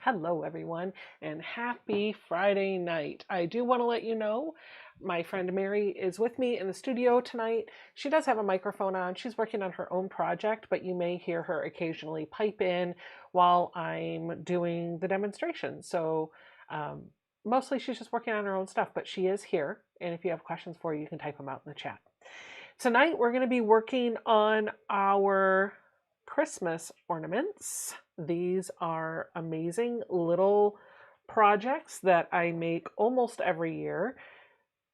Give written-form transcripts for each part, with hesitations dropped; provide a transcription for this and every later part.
Hello everyone, and happy Friday night. I do want to let you know my friend Mary is with me in the studio tonight. She does have a microphone on. She's working on her own project, but you may hear her occasionally pipe in while I'm doing the demonstration. So mostly she's just working on her own stuff, but she is here. And if you have questions for her, you can type them out in the chat. Tonight we're going to be working on our Christmas ornaments. These are amazing little projects that I make almost every year.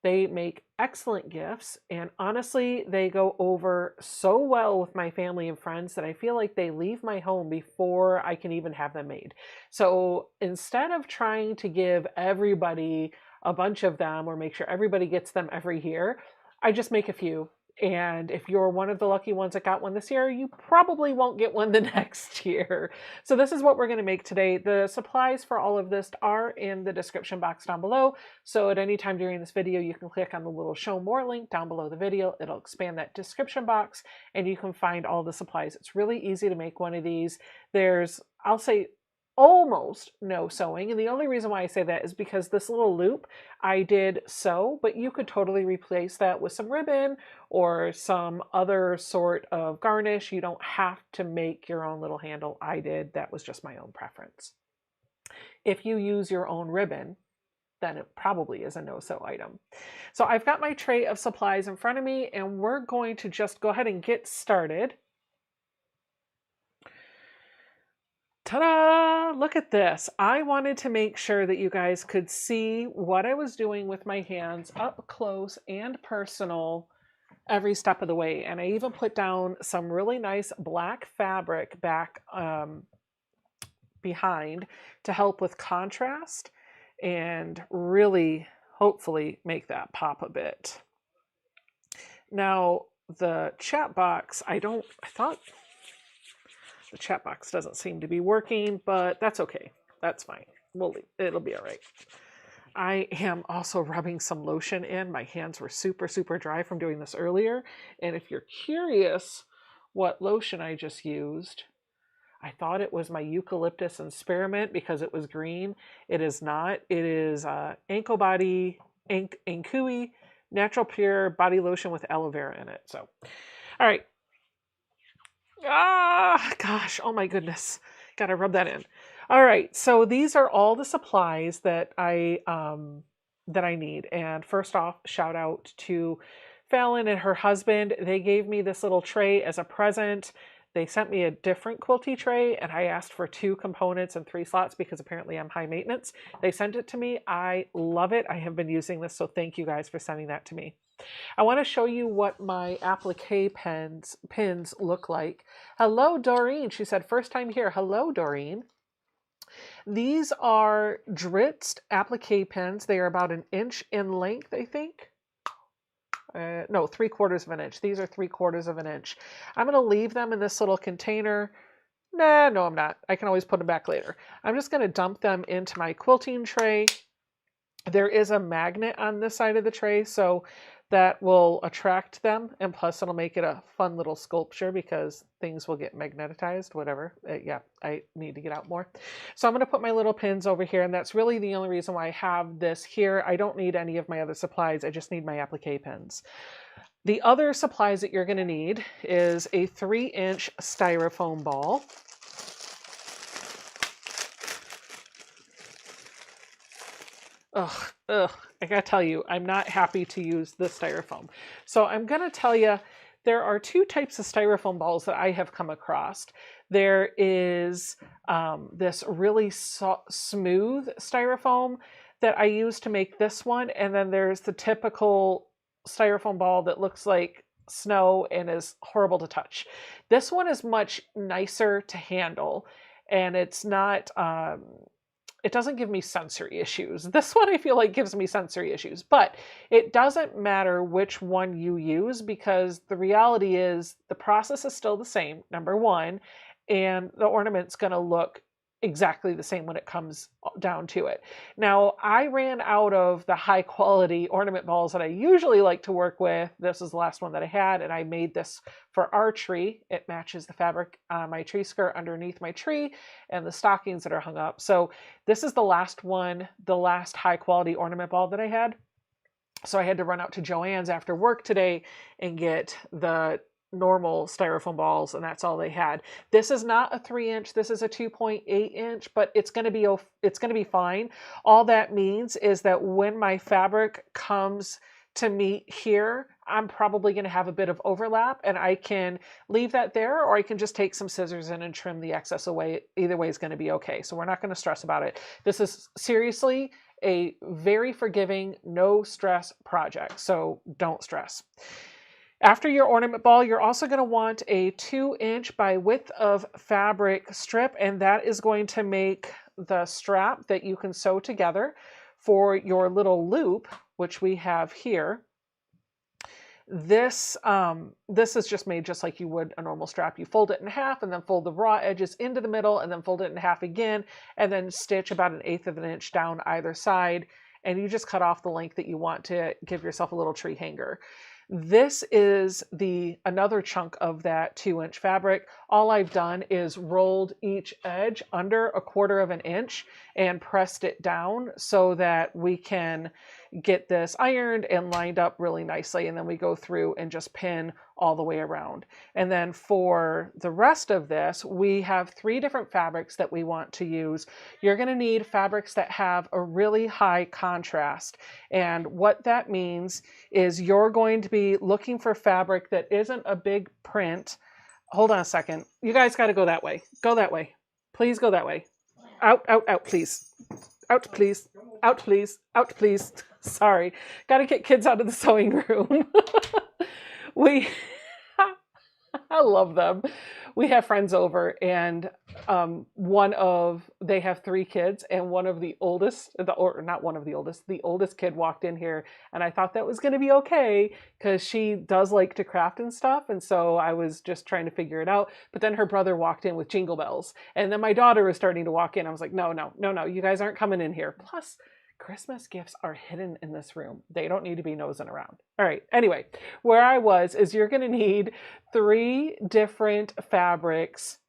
They make excellent gifts, and honestly, they go over so well with my family and friends that I feel like they leave my home before I can even have them made. So instead of trying to give everybody a bunch of them or make sure everybody gets them every year, I just make a few. And if you're one of the lucky ones that got one this year, you probably won't get one the next year. So this is what we're going to make today. The supplies for all of this are in the description box down below. So at any time during this video, you can click on the little show more link down below the video. It'll expand that description box and you can find all the supplies. It's really easy to make one of these. There's, I'll say, almost no sewing, and the only reason why I say that is because this little loop I did sew, but you could totally replace that with some ribbon or some other sort of garnish. You don't have to make your own little handle. I did. That was just my own preference. If you use your own ribbon, then it probably is a no-sew item. So I've got my tray of supplies in front of me, and we're going to just go ahead and get started. Ta-da! Look at this. I wanted to make sure that you guys could see what I was doing with my hands up close and personal every step of the way. And I even put down some really nice black fabric back behind to help with contrast and really hopefully make that pop a bit. Now the chat box, I thought the chat box doesn't seem to be working, but that's okay. That's fine. It'll be all right. I am also rubbing some lotion in. My hands were super, super dry from doing this earlier. And if you're curious what lotion I just used, I thought it was my eucalyptus and spearmint because it was green. It is not. It is Ankui natural pure body lotion with aloe vera in it. So, all right. Ah, gosh, oh my goodness. Gotta rub that in. All right, so these are all the supplies that I need. And first off, shout out to Fallon and her husband. They gave me this little tray as a present. They sent me a different quilty tray, and I asked for 2 components and 3 slots because apparently I'm high maintenance. They sent it to me. I love it. I have been using this, so thank you guys for sending that to me. I want to show you what my applique pins look like. Hello, Doreen. She said, first time here. Hello, Doreen. These are Dritzed applique pins. They are about 1 inch in length, I think. No, 3/4 of an inch. These are 3/4 of an inch. I'm going to leave them in this little container. Nah, no, I'm not. I can always put them back later. I'm just going to dump them into my quilting tray. There is a magnet on this side of the tray, so that will attract them, and plus it'll make it a fun little sculpture because things will get magnetized, whatever. Yeah, I need to get out more. So I'm going to put my little pins over here, and that's really the only reason why I have this here. I don't need any of my other supplies. I just need my applique pins. The other supplies that you're going to need is a 3-inch styrofoam ball. I gotta tell you, I'm not happy to use the styrofoam. So I'm gonna tell you, there are 2 types of styrofoam balls that I have come across. There is this really smooth styrofoam that I use to make this one, and then there's the typical styrofoam ball that looks like snow and is horrible to touch. This one is much nicer to handle, and it's not it doesn't give me sensory issues. This one I feel like gives me sensory issues, but it doesn't matter which one you use because the reality is the process is still the same, number one, and the ornament's going to look exactly the same when it comes down to it. Now, I ran out of the high quality ornament balls that I usually like to work with. This is the last one that I had, and I made this for our tree. It matches the fabric on my tree skirt underneath my tree and the stockings that are hung up. So this is the last one, the last high quality ornament ball that I had. So I had to run out to Joann's after work today and get the normal styrofoam balls, and that's all they had. This is not a 3-inch, this is a 2.8-inch, but it's going to be fine. All that means is that when my fabric comes to meet here, I'm probably going to have a bit of overlap, and I can leave that there, or I can just take some scissors in and trim the excess away. Either way is going to be okay. So we're not going to stress about it. This is seriously a very forgiving, no stress project. So don't stress. After your ornament ball, you're also going to want a 2-inch by width of fabric strip, and that is going to make the strap that you can sew together for your little loop, which we have here. This is just made just like you would a normal strap. You fold it in half and then fold the raw edges into the middle and then fold it in half again and then stitch about 1/8 of an inch down either side, and you just cut off the length that you want to give yourself a little tree hanger. This is another chunk of that 2-inch fabric. All I've done is rolled each edge under 1/4 of an inch and pressed it down so that we can get this ironed and lined up really nicely. And then we go through and just pin all the way around. And then for the rest of this, we have 3 different fabrics that we want to use. You're going to need fabrics that have a really high contrast. And what that means is you're going to be looking for fabric that isn't a big print. Hold on a second. You guys got to go that way. Go that way. Please go that way. Out, out, out, please. Out, please. Out, please. Out, please. Sorry. Got to get kids out of the sewing room. I love them. We have friends over, and they have 3 kids, and one of the oldest, the oldest kid walked in here, and I thought that was going to be okay because she does like to craft and stuff, and so I was just trying to figure it out. But then her brother walked in with jingle bells, and then my daughter was starting to walk in. I was like, no, you guys aren't coming in here. Plus, Christmas gifts are hidden in this room. They don't need to be nosing around. All right. Anyway, where I was is you're going to need 3 different fabrics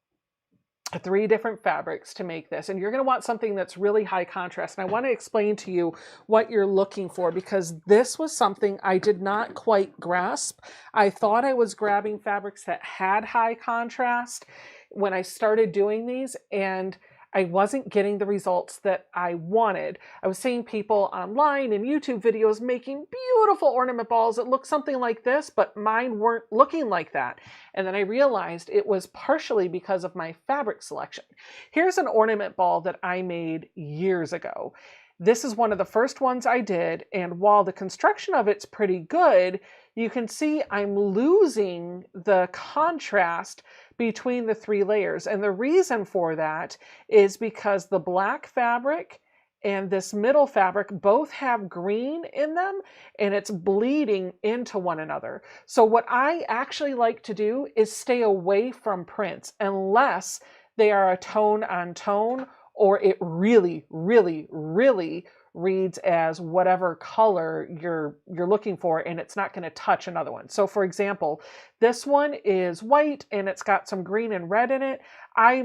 to make this. And you're going to want something that's really high contrast. And I want to explain to you what you're looking for because this was something I did not quite grasp. I thought I was grabbing fabrics that had high contrast when I started doing these, and I wasn't getting the results that I wanted. I was seeing people online and YouTube videos making beautiful ornament balls that looked something like this, but mine weren't looking like that. And then I realized it was partially because of my fabric selection. Here's an ornament ball that I made years ago. This is one of the first ones I did, and while the construction of it's pretty good, you can see I'm losing the contrast between the 3 layers. And the reason for that is because the black fabric and this middle fabric both have green in them, and it's bleeding into one another. So what I actually like to do is stay away from prints unless they are a tone on tone, or it really, really, really reads as whatever color you're looking for, and it's not going to touch another one. So for example, this one is white and it's got some green and red in it. I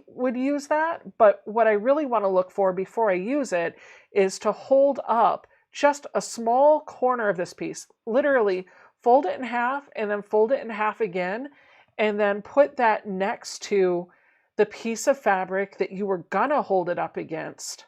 would use that, but what I really want to look for before I use it is to hold up just a small corner of this piece. Literally fold it in half and then fold it in half again, and then put that next to the piece of fabric that you were gonna hold it up against,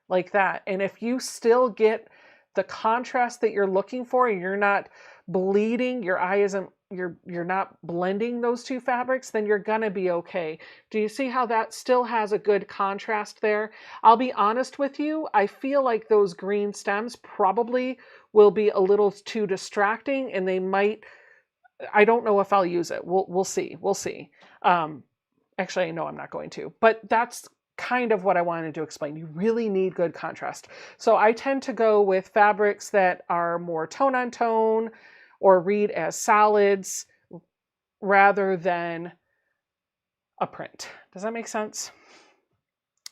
like that. And if you still get the contrast that you're looking for and you're not bleeding, your eye isn't, you're not blending those two fabrics, then you're gonna be okay. Do you see how that still has a good contrast there? I'll be honest with you, I feel like those green stems probably will be a little too distracting, and they might, I don't know if I'll use it. We'll see. We'll see. Actually, I know I'm not going to, but that's kind of what I wanted to explain. You really need good contrast. So I tend to go with fabrics that are more tone on tone or read as solids rather than a print. Does that make sense?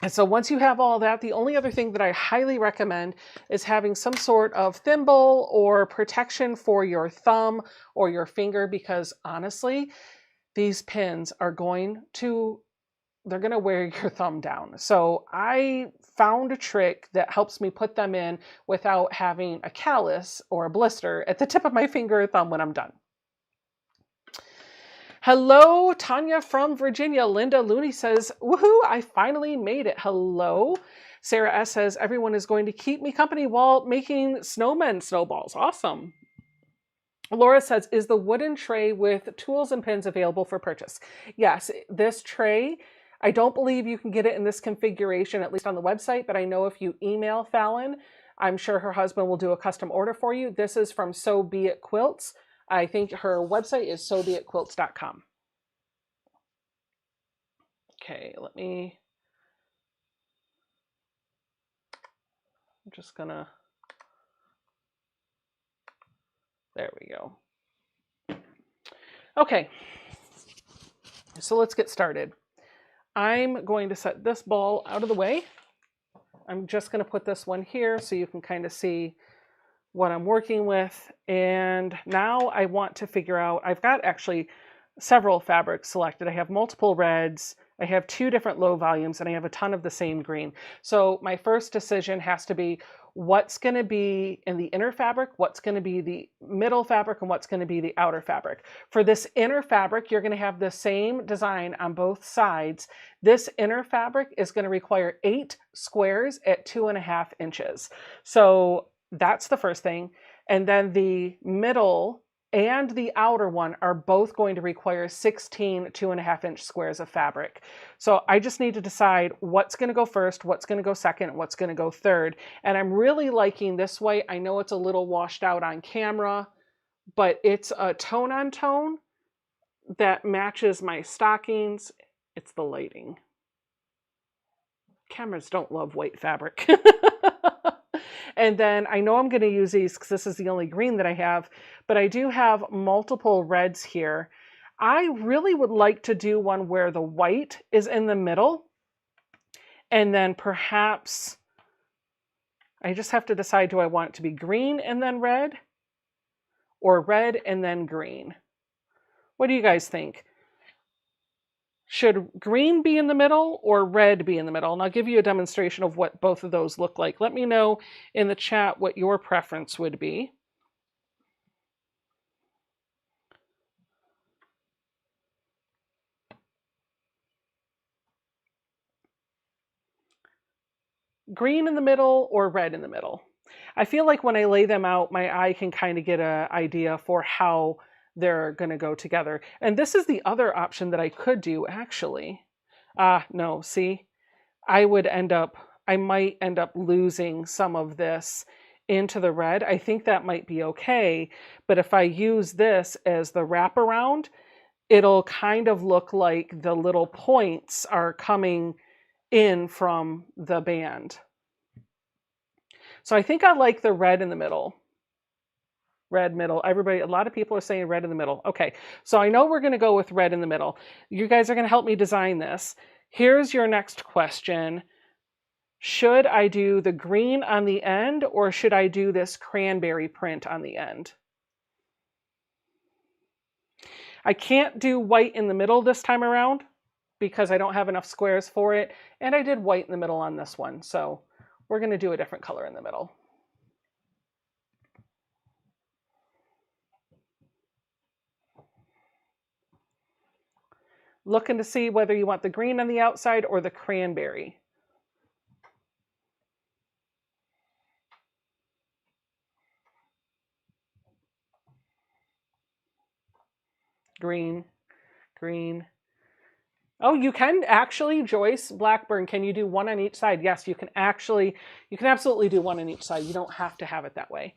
And so once you have all that, the only other thing that I highly recommend is having some sort of thimble or protection for your thumb or your finger, because honestly, these pins are they're going to wear your thumb down. So I found a trick that helps me put them in without having a callus or a blister at the tip of my finger or thumb when I'm done. Hello, Tanya from Virginia. Linda Looney says, woohoo, I finally made it. Hello. Sarah S says, everyone is going to keep me company while making snowmen snowballs. Awesome. Laura says, is the wooden tray with tools and pins available for purchase? Yes, this tray, I don't believe you can get it in this configuration, at least on the website, but I know if you email Fallon, I'm sure her husband will do a custom order for you. This is from So Be It Quilts. I think her website is sobeitquilts.com. Okay, I'm just gonna, there we go. Okay, so let's get started. I'm going to set this ball out of the way. I'm just going to put this one here so you can kind of see what I'm working with. And now I want to figure out, I've got actually several fabrics selected. I have multiple reds, I have 2 different low volumes, and I have a ton of the same green. So my first decision has to be what's going to be in the inner fabric, what's going to be the middle fabric, and what's going to be the outer fabric. For this inner fabric, you're going to have the same design on both sides. This inner fabric is going to require 8 squares at 2.5 inches. So that's the first thing. And then the middle and the outer one are both going to require 16 2.5-inch squares of fabric. So I just need to decide what's going to go first, what's going to go second, what's going to go third. And I'm really liking this way. I know it's a little washed out on camera, but it's a tone on tone that matches my stockings. It's the lighting. Cameras don't love white fabric. And then I know I'm going to use these because this is the only green that I have, but I do have multiple reds here. I really would like to do one where the white is in the middle, and then perhaps I just have to decide, do I want it to be green and then red, or red and then green? What do you guys think? Should green be in the middle or red be in the middle? And I'll give you a demonstration of what both of those look like. Let me know in the chat what your preference would be. Green in the middle or red in the middle? I feel like when I lay them out, my eye can kind of get an idea for how they're going to go together. And this is the other option that I could do, actually. No, see, I might end up losing some of this into the red. I think that might be okay, but if I use this as the wraparound, it'll kind of look like the little points are coming in from the band. So I think I like the red in the middle. Red middle. Everybody, a lot of people are saying red in the middle. Okay, so I know we're going to go with red in the middle. You guys are going to help me design this. Here's your next question. Should I do the green on the end or should I do this cranberry print on the end? I can't do white in the middle this time around because I don't have enough squares for it. And I did white in the middle on this one. So we're going to do a different color in the middle. Looking to see whether you want the green on the outside or the cranberry. Green, green. Oh, you can actually, Joyce Blackburn, can you do one on each side? Yes, you can absolutely do one on each side. You don't have to have it that way.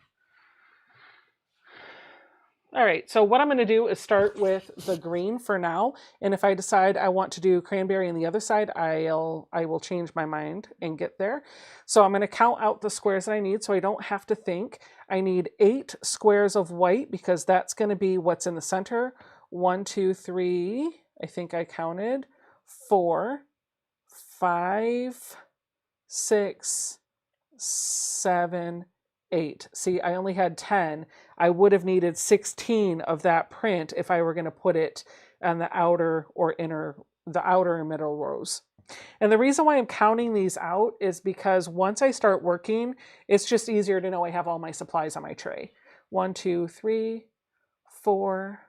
All right, so what I'm going to do is start with the green for now. And if I decide I want to do cranberry on the other side, I will change my mind and get there. So I'm going to count out the squares that I need so I don't have to think. I need 8 squares of white because that's going to be what's in the center. 1, 2, 3, I think I counted, 4, 5, 6, 7, 8. See, I only had 10. I would have needed 16 of that print if I were going to put it on the outer or inner, the outer and middle rows. And the reason why I'm counting these out is because once I start working, it's just easier to know I have all my supplies on my tray. 1, 2, 3, 4,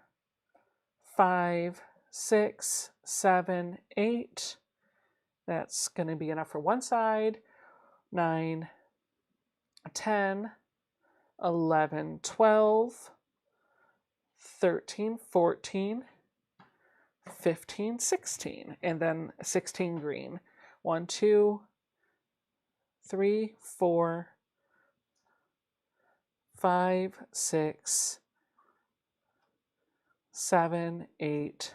5, 6, 7, 8. That's going to be enough for one side. 9, 10, 11, 12, 13, 14, 15, 16, and then 16 green. 1, 2, 3, 4, 5, 6, 7, 8,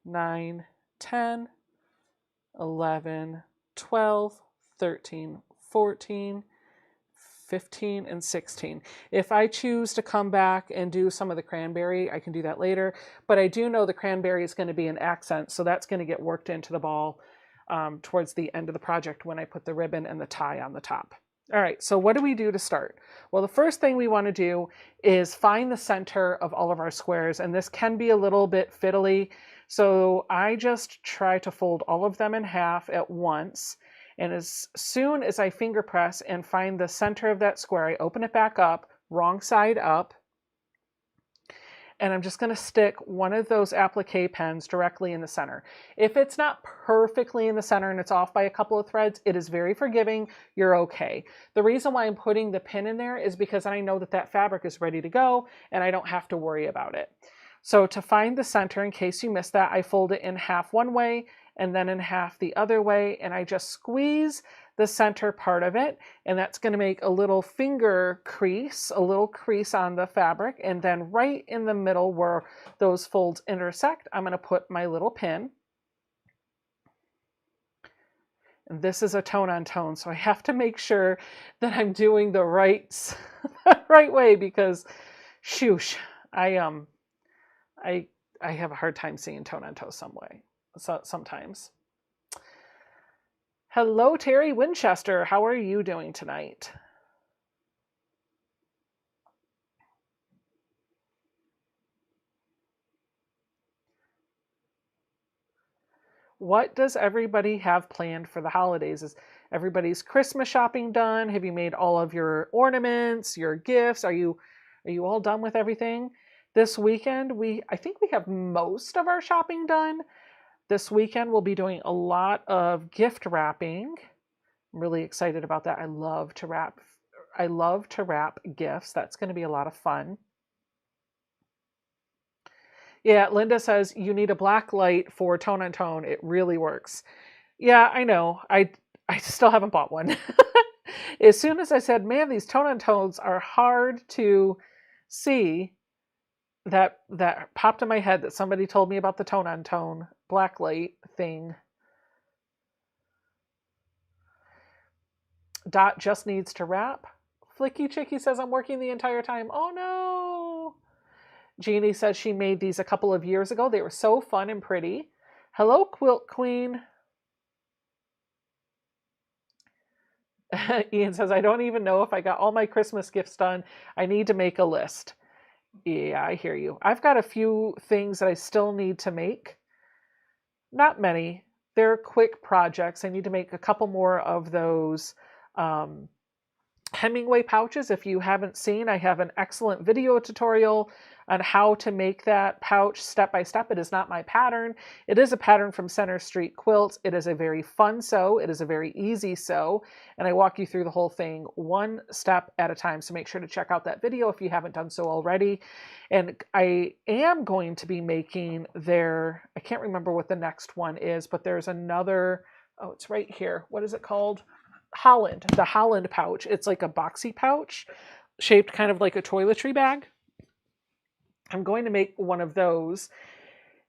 9, 10, 11, 12, 13, 14, 15, and 16. If I choose to come back and do some of the cranberry, I can do that later. But I do know the cranberry is going to be an accent, so that's going to get worked into the ball towards the end of the project when I put the ribbon and the tie on the top. All right, so what do we do to start? Well, the first thing we want to do is find the center of all of our squares, and this can be a little bit fiddly. So I just try to fold all of them in half at once. And as soon as I finger press and find the center of that square, I open it back up, wrong side up. And I'm just going to stick one of those applique pens directly in the center. If it's not perfectly in the center and it's off by a couple of threads, it is very forgiving. You're okay. The reason why I'm putting the pin in there is because I know that that fabric is ready to go and I don't have to worry about it. So to find the center, in case you missed that, I fold it in half one way and then in half the other way, and I just squeeze the center part of it, and that's going to make a little finger crease, a little crease on the fabric, and then right in the middle where those folds intersect, I'm going to put my little pin. And this is a tone on tone, so I have to make sure that I'm doing the right way because, shoosh, I have a hard time seeing tone on toe sometimes. Hello, Terry Winchester. How are you doing tonight? What does everybody have planned for the holidays? Is everybody's Christmas shopping done? Have you made all of your ornaments, your gifts? Are you all done with everything? This weekend, I think we have most of our shopping done. This weekend, we'll be doing a lot of gift wrapping. I'm really excited about that. I love to wrap gifts. That's going to be a lot of fun. Yeah, Linda says you need a black light for tone on tone. It really works. Yeah, I know. I still haven't bought one. As soon as I said, man, these tone on tones are hard to see, that popped in my head that somebody told me about the tone on tone black light thing. Dot just needs to wrap. Flicky Chicky says I'm working the entire time. Oh no. Jeannie says she made these a couple of years ago. They were so fun and pretty. Hello, Quilt Queen. Ian says, I don't even know if I got all my Christmas gifts done. I need to make a list. Yeah, I hear you. I've got a few things that I still need to make. Not many. They're quick projects. I need to make a couple more of those Hemingway pouches. If you haven't seen, I have an excellent video tutorial on how to make that pouch step by step. It is not my pattern. It is a pattern from Center Street Quilts. It is a very fun sew. It is a very easy sew. And I walk you through the whole thing one step at a time. So make sure to check out that video if you haven't done so already. And I am going to be making I can't remember what the next one is, but there's another, oh, it's right here. What is it called? The Holland pouch. It's like a boxy pouch shaped kind of like a toiletry bag. I'm going to make one of those.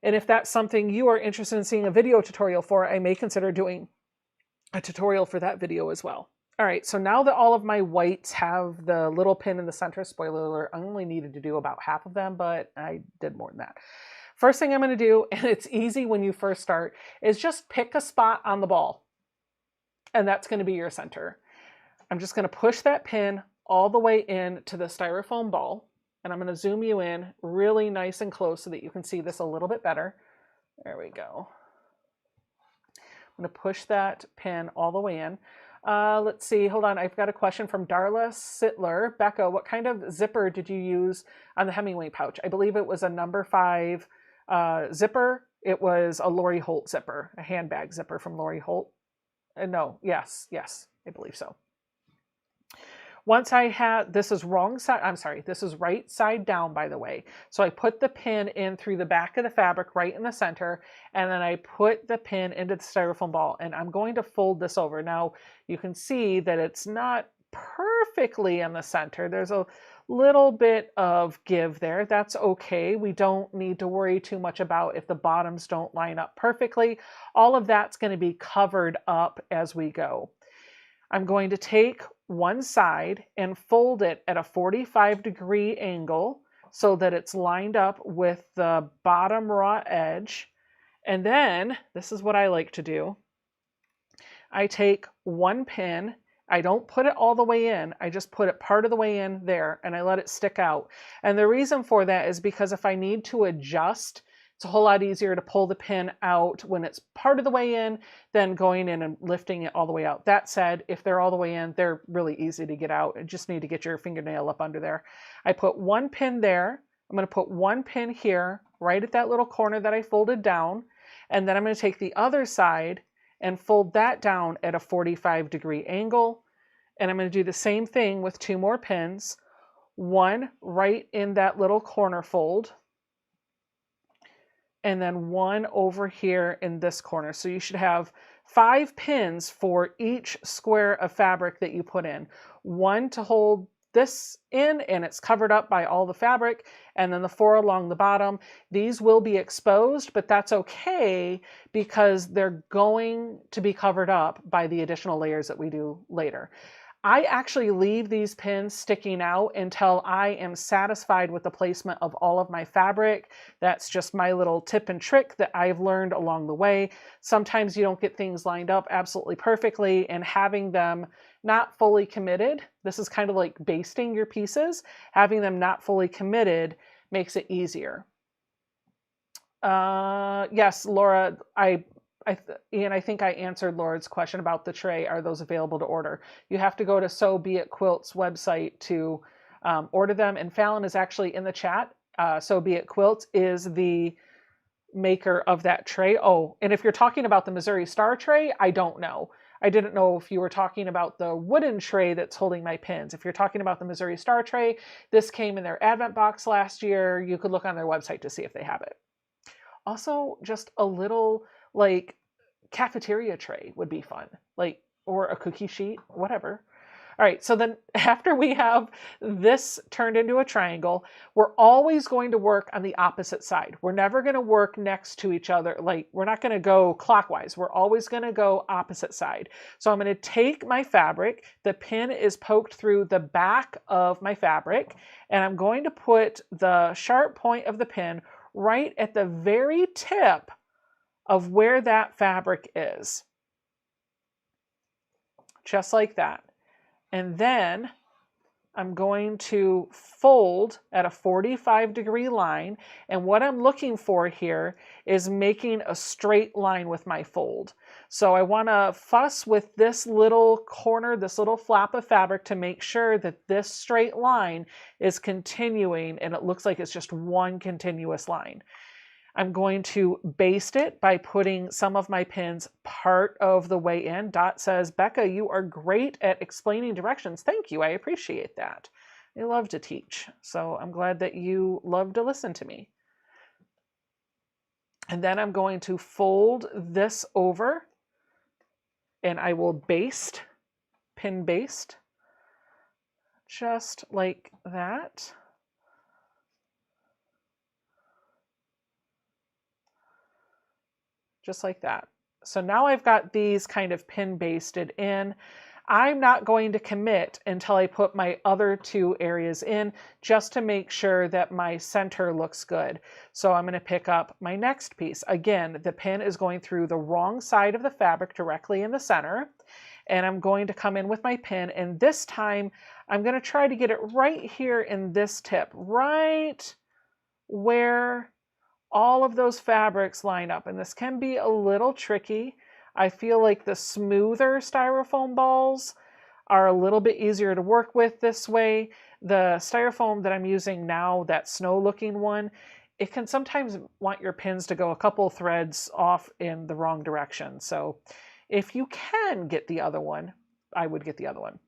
And if that's something you are interested in seeing a video tutorial for, I may consider doing a tutorial for that video as well. All right, so now that all of my whites have the little pin in the center, spoiler alert, I only needed to do about half of them, but I did more than that. First thing I'm going to do, and it's easy when you first start, is just pick a spot on the ball. And that's going to be your center. I'm just going to push that pin all the way in to the styrofoam ball. And I'm going to zoom you in really nice and close so that you can see this a little bit better. There we go. I'm going to push that pin all the way in. Let's see. Hold on. I've got a question from Darla Sittler. Becca, what kind of zipper did you use on the Hemingway pouch? I believe it was a number 5 zipper. It was a Lori Holt zipper, a handbag zipper from Lori Holt. No, yes, I believe so. Once I had, this is wrong side, I'm sorry, this is right side down, by the way. So I put the pin in through the back of the fabric right in the center, and then I put the pin into the styrofoam ball, and I'm going to fold this over. Now, you can see that it's not perfectly in the center. There's a little bit of give there. That's okay. We don't need to worry too much about if the bottoms don't line up perfectly. All of that's going to be covered up as we go. I'm going to take one side and fold it at a 45-degree angle so that it's lined up with the bottom raw edge. And then, this is what I like to do. I take one pin, I don't put it all the way in, I just put it part of the way in there and I let it stick out. And the reason for that is because if I need to adjust, it's a whole lot easier to pull the pin out when it's part of the way in than going in and lifting it all the way out. That said, if they're all the way in, they're really easy to get out. You just need to get your fingernail up under there. I put one pin there. I'm going to put one pin here, right at that little corner that I folded down. And then I'm going to take the other side and fold that down at a 45-degree angle. And I'm going to do the same thing with 2 more pins. One right in that little corner fold. And then one over here in this corner. So you should have 5 pins for each square of fabric that you put in. One to hold this in and it's covered up by all the fabric, and then the 4 along the bottom. These will be exposed, but that's okay because they're going to be covered up by the additional layers that we do later. I actually leave these pins sticking out until I am satisfied with the placement of all of my fabric. That's just my little tip and trick that I've learned along the way. Sometimes you don't get things lined up absolutely perfectly, and having them not fully committed, this is kind of like basting your pieces, having them not fully committed makes it easier. Yes, Laura, Ian, I think I answered Laura's question about the tray. Are those available to order? You have to go to So Be It Quilt's website to order them. And Fallon is actually in the chat. So Be It Quilt is the maker of that tray. Oh, and if you're talking about the Missouri Star tray, I don't know. I didn't know if you were talking about the wooden tray that's holding my pins. If you're talking about the Missouri Star tray, this came in their Advent box last year. You could look on their website to see if they have it. Also, just a little like cafeteria tray would be fun, like, or a cookie sheet, whatever. All right, so then after we have this turned into a triangle, we're always going to work on the opposite side. We're never going to work next to each other. Like, we're not going to go clockwise. We're always going to go opposite side. So I'm going to take my fabric. The pin is poked through the back of my fabric, and I'm going to put the sharp point of the pin right at the very tip of where that fabric is. Just like that. And then I'm going to fold at a 45-degree line. And what I'm looking for here is making a straight line with my fold. So I want to fuss with this little corner, this little flap of fabric to make sure that this straight line is continuing and it looks like it's just one continuous line. I'm going to baste it by putting some of my pins part of the way in. Dot says, Becca, you are great at explaining directions. Thank you. I appreciate that. I love to teach. So I'm glad that you love to listen to me. And then I'm going to fold this over and I will baste, pin baste, just like that. Just like that. So now I've got these kind of pin basted in. I'm not going to commit until I put my other two areas in, just to make sure that my center looks good. So I'm going to pick up my next piece. Again, the pin is going through the wrong side of the fabric directly in the center. And I'm going to come in with my pin, and this time I'm going to try to get it right here in this tip, right where all of those fabrics line up. And this can be a little tricky. I feel like the smoother styrofoam balls are a little bit easier to work with this way. The styrofoam that I'm using now, that snow looking one, it can sometimes want your pins to go a couple threads off in the wrong direction. So if you can get the other one, I would get the other one.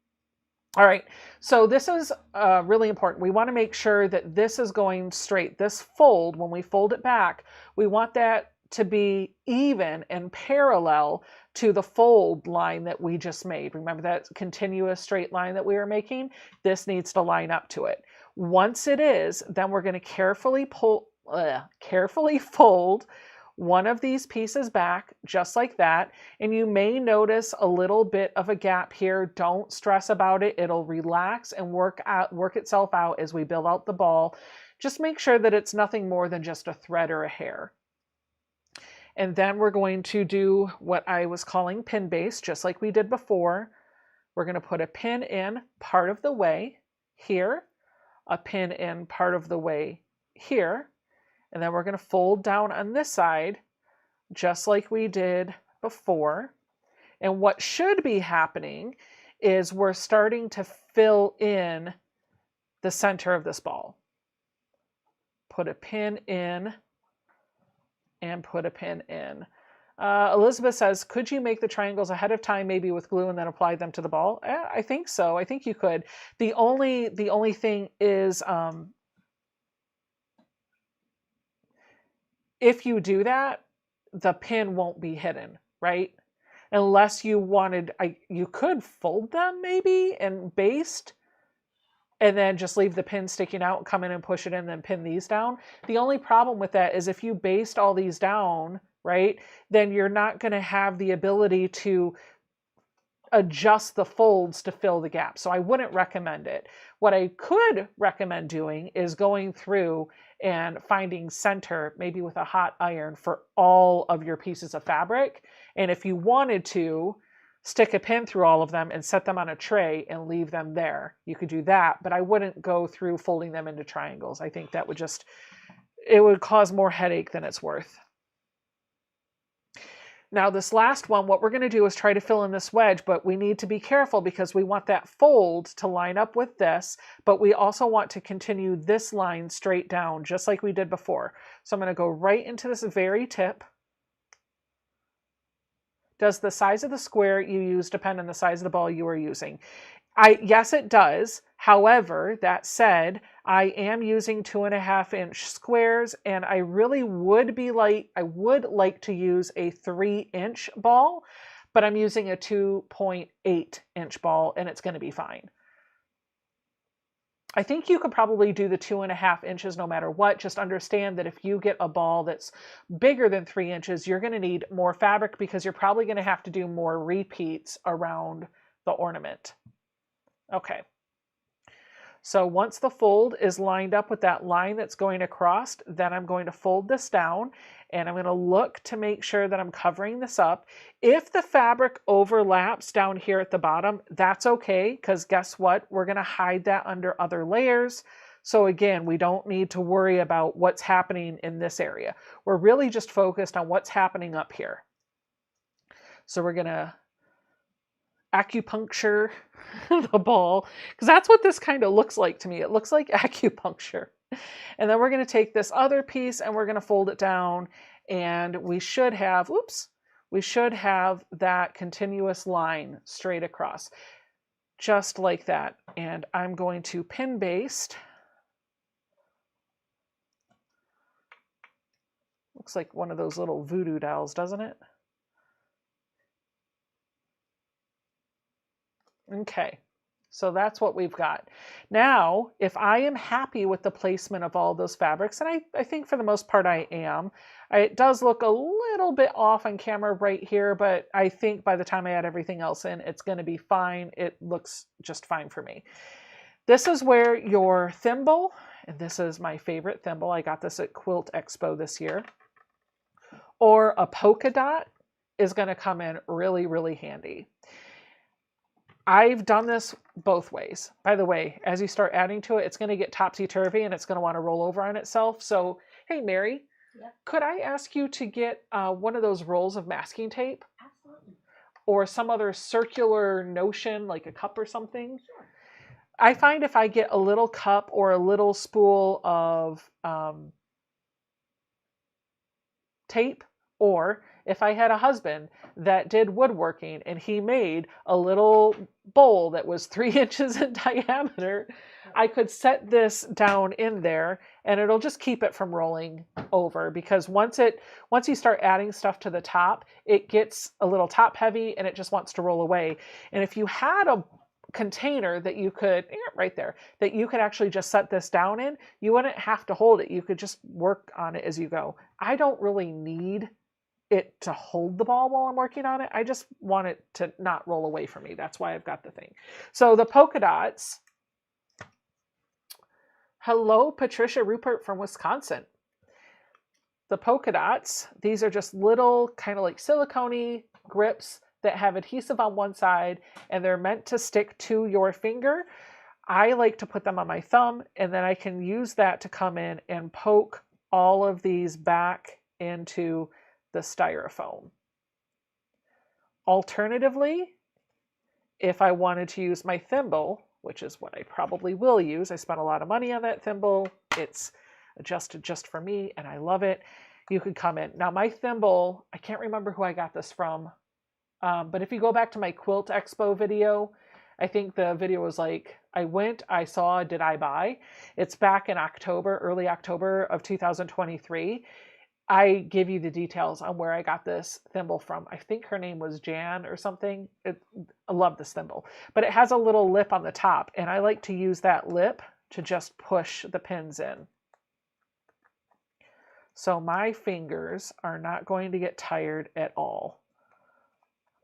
All right, so this is really important. We want to make sure that this is going straight. This fold, when we fold it back, we want that to be even and parallel to the fold line that we just made. Remember that continuous straight line that we were making? This needs to line up to it. Once it is, then we're going to carefully fold one of these pieces back, just like that. And you may notice a little bit of a gap here. Don't stress about it. It'll relax and work itself out as we build out the ball. Just make sure that it's nothing more than just a thread or a hair. And then we're going to do what I was calling pin base, just like we did before. We're going to put a pin in part of the way here, a pin in part of the way here, and then we're going to fold down on this side, just like we did before. And what should be happening is we're starting to fill in the center of this ball. Put a pin in and put a pin in. Elizabeth says, could you make the triangles ahead of time, maybe with glue, and then apply them to the ball? I think so. I think you could. The only thing is, if you do that, the pin won't be hidden, right? Unless you wanted, you could fold them maybe and baste, and then just leave the pin sticking out, come in and push it in, and then pin these down. The only problem with that is if you baste all these down, right, then you're not going to have the ability to adjust the folds to fill the gap. So I wouldn't recommend it. What I could recommend doing is going through and finding center, maybe with a hot iron, for all of your pieces of fabric. And if you wanted to, stick a pin through all of them and set them on a tray and leave them there. You could do that, but I wouldn't go through folding them into triangles. I think that would it would cause more headache than it's worth. Now this last one, what we're going to do is try to fill in this wedge, but we need to be careful because we want that fold to line up with this, but we also want to continue this line straight down, just like we did before. So I'm going to go right into this very tip. Does the size of the square you use depend on the size of the ball you are using? Yes, it does. However, that said, I am using 2.5-inch squares, and I really would like to use a 3-inch ball, but I'm using a 2.8-inch ball, and it's going to be fine. I think you could probably do the 2.5 inches no matter what. Just understand that if you get a ball that's bigger than 3 inches, you're going to need more fabric because you're probably going to have to do more repeats around the ornament. Okay. So once the fold is lined up with that line that's going across, then I'm going to fold this down and I'm going to look to make sure that I'm covering this up. If the fabric overlaps down here at the bottom, that's okay, because guess what? We're going to hide that under other layers. So again, we don't need to worry about what's happening in this area. We're really just focused on what's happening up here. So we're going to acupuncture the ball, because that's what this kind of looks like to me. It looks like acupuncture. And then we're going to take this other piece and we're going to fold it down, and we should have, we should have that continuous line straight across, just like that. And I'm going to pin baste. Looks like one of those little voodoo dolls, doesn't it? Okay, so that's what we've got. Now, if I am happy with the placement of all those fabrics, and I think for the most part I am, it does look a little bit off on camera right here, but I think by the time I add everything else in, it's going to be fine. It looks just fine for me. This is where your thimble, and this is my favorite thimble, I got this at Quilt Expo this year, or a polka dot is going to come in really, really handy. I've done this both ways. By the way, as you start adding to it, it's going to get topsy-turvy and it's going to want to roll over on itself. So, hey, Mary, could I ask you to get one of those rolls of masking tape? Absolutely. Or some other circular notion, like a cup or something? Sure. I find if I get a little cup or a little spool of tape, or if I had a husband that did woodworking and he made a little bowl that was 3 inches in diameter, I could set this down in there and it'll just keep it from rolling over, because once you start adding stuff to the top, it gets a little top heavy and it just wants to roll away. And if you had a container that you could, right there, that you could actually just set this down in, you wouldn't have to hold it. You could just work on it as you go. I don't really need it to hold the ball while I'm working on it. I just want it to not roll away from me. That's why I've got the thing. So the polka dots. Hello, Patricia Rupert from Wisconsin. The polka dots, these are just little kind of like silicone-y grips that have adhesive on one side, and they're meant to stick to your finger. I like to put them on my thumb, and then I can use that to come in and poke all of these back into the styrofoam. Alternatively, if I wanted to use my thimble, which is what I probably will use, I spent a lot of money on that thimble. It's adjusted just for me, and I love it. You could come in. Now my thimble, I can't remember who I got this from, but if you go back to my Quilt Expo video, I think the video was like, I went, I saw, did I buy? It's back in October, early October of 2023. I give you the details on where I got this thimble from. I think her name was Jan or something. I love this thimble, but it has a little lip on the top, and I like to use that lip to just push the pins in. So my fingers are not going to get tired at all.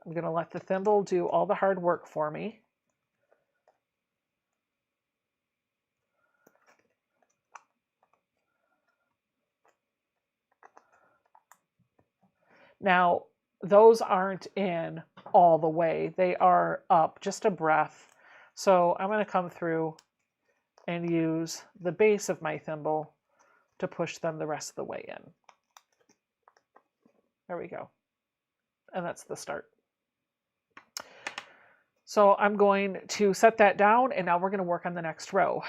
I'm going to let the thimble do all the hard work for me. Now, those aren't in all the way. They are up just a breath. So I'm going to come through and use the base of my thimble to push them the rest of the way in. There we go. And that's the start. So I'm going to set that down, and now we're going to work on the next row.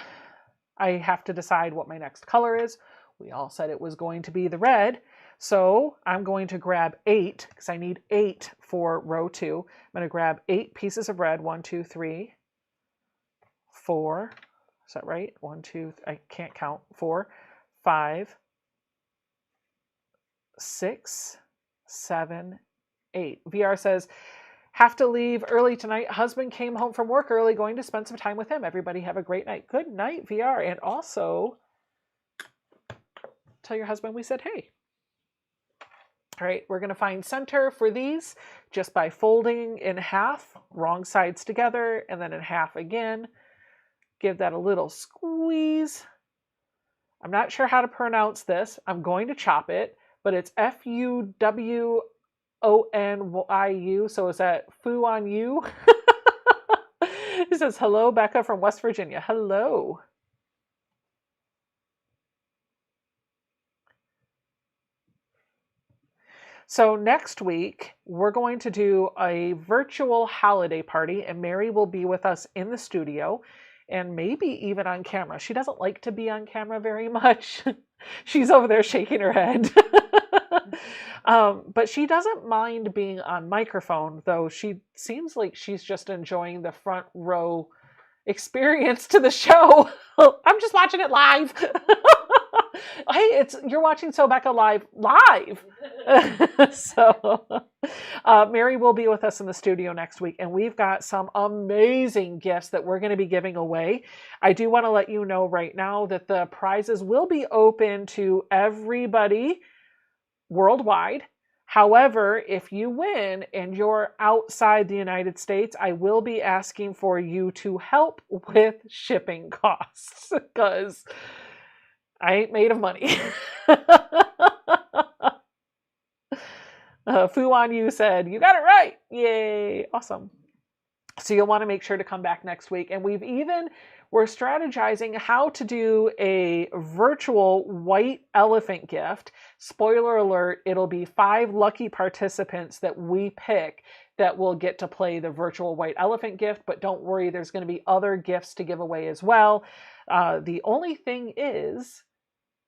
I have to decide what my next color is. We all said it was going to be the red. So I'm going to grab 8, because I need 8 for row 2. I'm going to grab 8 pieces of red. 1, 2, 3, 4. Is that right? 1, 2, I can't count. 4, 5, 6, 7, 8. VR says, have to leave early tonight. Husband came home from work early, going to spend some time with him. Everybody have a great night. Good night, VR. And also, tell your husband we said hey. All right, we're going to find center for these just by folding in half, wrong sides together, and then in half again. Give that a little squeeze. I'm not sure how to pronounce this. I'm going to chop it, but it's Fuwonyu. So is that foo on you? It says, hello, Becca from West Virginia. Hello. So next week, we're going to do a virtual holiday party, and Mary will be with us in the studio and maybe even on camera. She doesn't like to be on camera very much. She's over there shaking her head. But she doesn't mind being on microphone, though she seems like she's just enjoying the front row experience to the show. I'm just watching it live. Hey, you're watching So Becca live. So Mary will be with us in the studio next week, and we've got some amazing gifts that we're going to be giving away. I do want to let you know right now that the prizes will be open to everybody worldwide. However, if you win and you're outside the United States, I will be asking for you to help with shipping costs because I ain't made of money. Foo on you said, you got it right. Yay. Awesome. So you'll want to make sure to come back next week. And we're strategizing how to do a virtual white elephant gift. Spoiler alert, it'll be 5 lucky participants that we pick that will get to play the virtual white elephant gift. But don't worry, there's going to be other gifts to give away as well. The only thing is,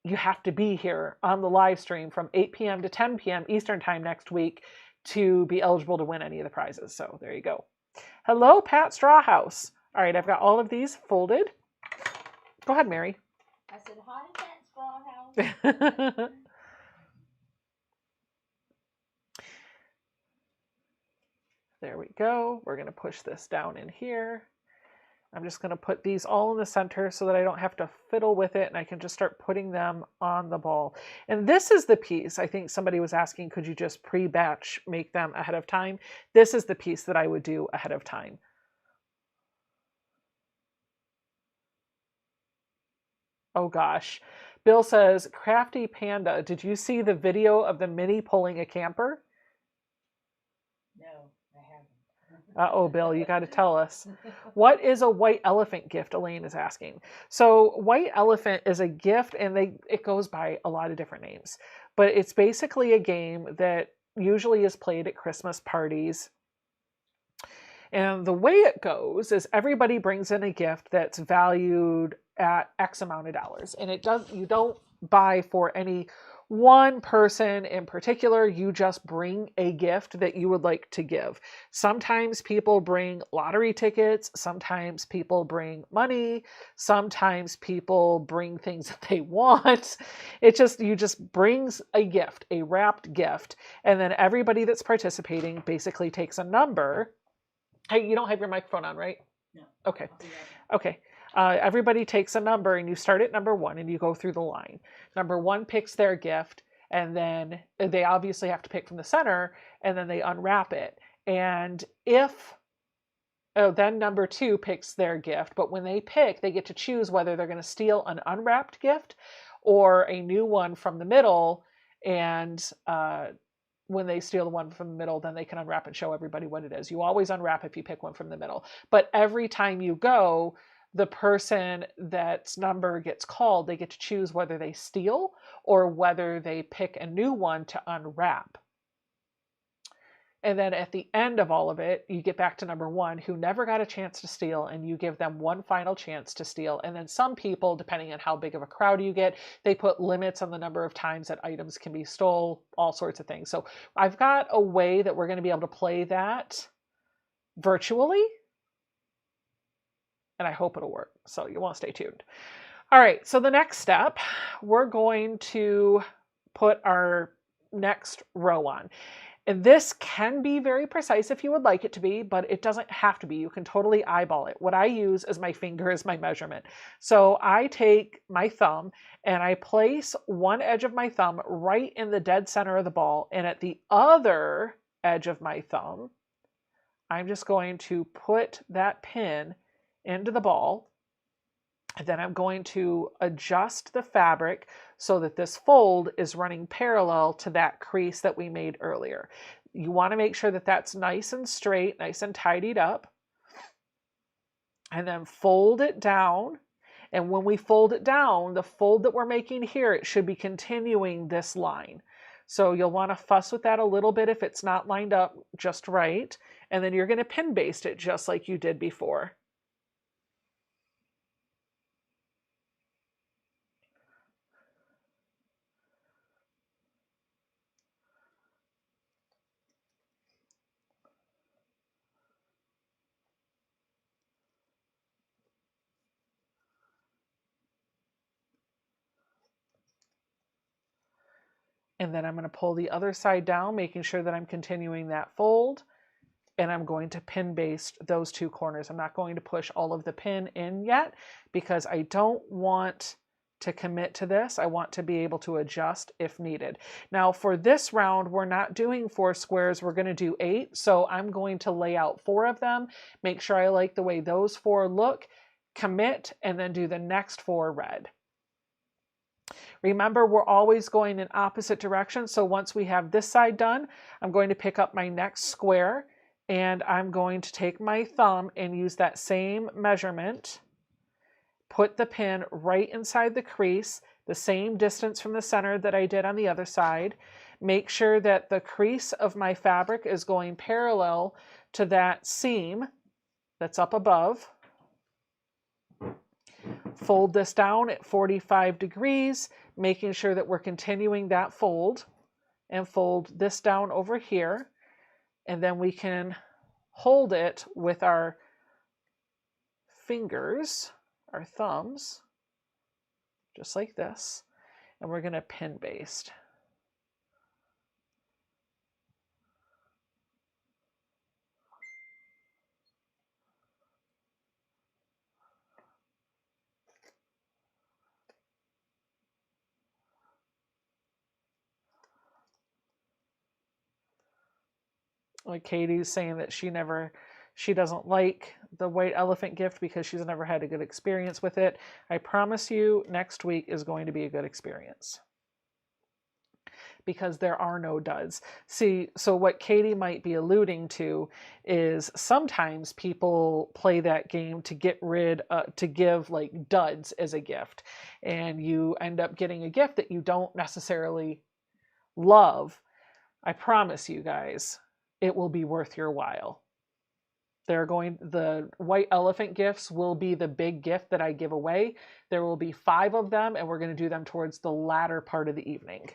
you have to be here on the live stream from 8 p.m. to 10 p.m. Eastern time next week to be eligible to win any of the prizes. So there you go. Hello, Pat Strawhouse. All right, I've got all of these folded. Go ahead, Mary. I said, hi, Pat Strawhouse. There we go. We're going to push this down in here. I'm just going to put these all in the center so that I don't have to fiddle with it, and I can just start putting them on the ball. And this is the piece, I think somebody was asking, could you just pre-batch make them ahead of time? This is the piece that I would do ahead of time. Oh gosh. Bill says, Crafty Panda, did you see the video of the mini pulling a camper? No, I haven't. Uh-oh, Bill, you got to tell us. What is a white elephant gift? Elaine is asking. So white elephant is a gift, and it goes by a lot of different names. But it's basically a game that usually is played at Christmas parties. And the way it goes is everybody brings in a gift that's valued at X amount of dollars. And you don't buy for any one person in particular, you just bring a gift that you would like to give. Sometimes people bring lottery tickets, sometimes people bring money, sometimes people bring things that they want. You just brings a gift, a wrapped gift, and then everybody that's participating basically takes a number. Hey, you don't have your microphone on, right? No. Okay. Okay. Everybody takes a number, and you start at number 1 and you go through the line. Number 1 picks their gift, and then they obviously have to pick from the center, and then they unwrap it. And then number 2 picks their gift, but when they pick, they get to choose whether they're going to steal an unwrapped gift or a new one from the middle. And when they steal the one from the middle, then they can unwrap and show everybody what it is. You always unwrap if you pick one from the middle. But every time you go, the person that's number gets called, they get to choose whether they steal or whether they pick a new one to unwrap. And then at the end of all of it, you get back to number 1 who never got a chance to steal, and you give them one final chance to steal. And then some people, depending on how big of a crowd you get, they put limits on the number of times that items can be stole, all sorts of things. So I've got a way that we're going to be able to play that virtually, and I hope it'll work. So you want to stay tuned. All right, so the next step, we're going to put our next row on. And this can be very precise if you would like it to be, but it doesn't have to be. You can totally eyeball it. What I use is my finger as my measurement. So I take my thumb and I place one edge of my thumb right in the dead center of the ball. And at the other edge of my thumb, I'm just going to put that pin into the ball. Then I'm going to adjust the fabric so that this fold is running parallel to that crease that we made earlier. You want to make sure that that's nice and straight, nice and tidied up. And then fold it down. And when we fold it down, the fold that we're making here, it should be continuing this line. So you'll want to fuss with that a little bit if it's not lined up just right. And then you're going to pin baste it just like you did before. And then I'm going to pull the other side down, making sure that I'm continuing that fold. And I'm going to pin baste those two corners. I'm not going to push all of the pin in yet because I don't want to commit to this. I want to be able to adjust if needed. Now for this round, we're not doing 4 squares. We're going to do 8. So I'm going to lay out 4 of them, make sure I like the way those 4 look, commit, and then do the next 4 red. Remember, we're always going in opposite directions. So once we have this side done, I'm going to pick up my next square and I'm going to take my thumb and use that same measurement, put the pin right inside the crease, the same distance from the center that I did on the other side. Make sure that the crease of my fabric is going parallel to that seam that's up above. Fold this down at 45 degrees, making sure that we're continuing that fold, and fold this down over here. And then we can hold it with our fingers, our thumbs, just like this. And we're going to pin baste. Like Katie's saying that she doesn't like the white elephant gift because she's never had a good experience with it. I promise you next week is going to be a good experience because there are no duds. See, so what Katie might be alluding to is sometimes people play that game to to give like duds as a gift, and you end up getting a gift that you don't necessarily love. I promise you guys, it will be worth your while. The white elephant gifts will be the big gift that I give away. There will be 5 of them, and we're going to do them towards the latter part of the evening.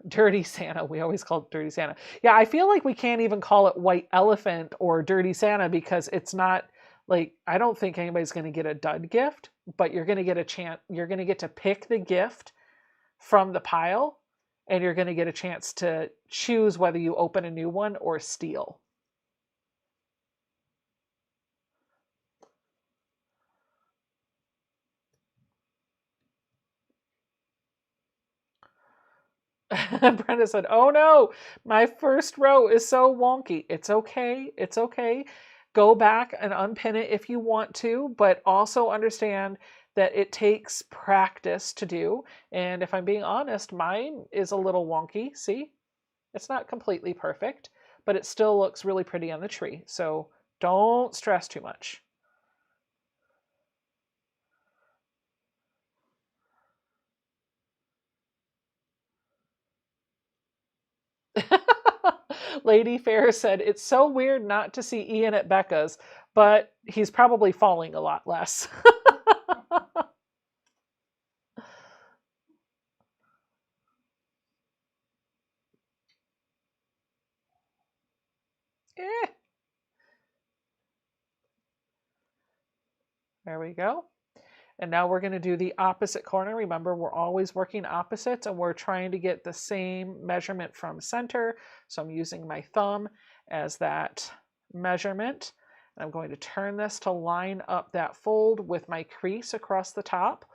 Dirty Santa. We always call it Dirty Santa. Yeah, I feel like we can't even call it white elephant or Dirty Santa because it's not like, I don't think anybody's going to get a dud gift, but you're going to get a chance. You're going to get to pick the gift from the pile, and you're going to get a chance to choose whether you open a new one or steal. Brenda said, oh no, my first row is so wonky. It's okay. It's okay. Go back and unpin it if you want to, but also understand that it takes practice to do. And if I'm being honest, mine is a little wonky. See, it's not completely perfect, but it still looks really pretty on the tree. So don't stress too much. Lady Fair said, it's so weird not to see Ian at Becca's, but he's probably falling a lot less. There we go. And now we're going to do the opposite corner. Remember, we're always working opposites and we're trying to get the same measurement from center. So I'm using my thumb as that measurement. And I'm going to turn this to line up that fold with my crease across the top.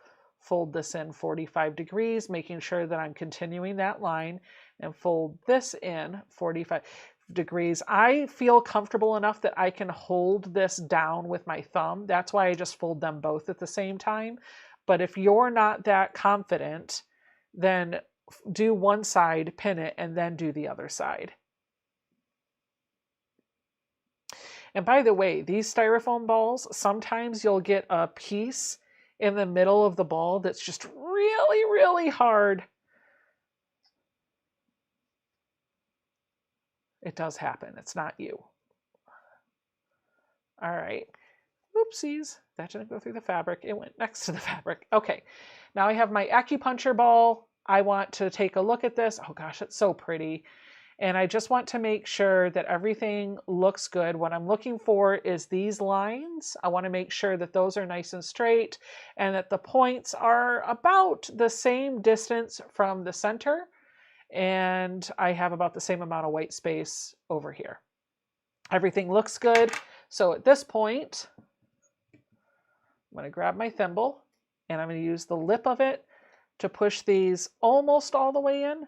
Fold this in 45 degrees, making sure that I'm continuing that line, and fold this in 45. degrees. I feel comfortable enough that I can hold this down with my thumb. That's why I just fold them both at the same time. But if you're not that confident, then do one side, pin it, and then do the other side. And by the way, these styrofoam balls, sometimes you'll get a piece in the middle of the ball that's just really, really hard. It does happen. It's not you. All right. Oopsies. That didn't go through the fabric. It went next to the fabric. Okay. Now I have my acupuncture ball. I want to take a look at this. Oh gosh, it's so pretty. And I just want to make sure that everything looks good. What I'm looking for is these lines. I want to make sure that those are nice and straight and that the points are about the same distance from the center. And I have about the same amount of white space over here. Everything looks good. So at this point, I'm going to grab my thimble and I'm going to use the lip of it to push these almost all the way in.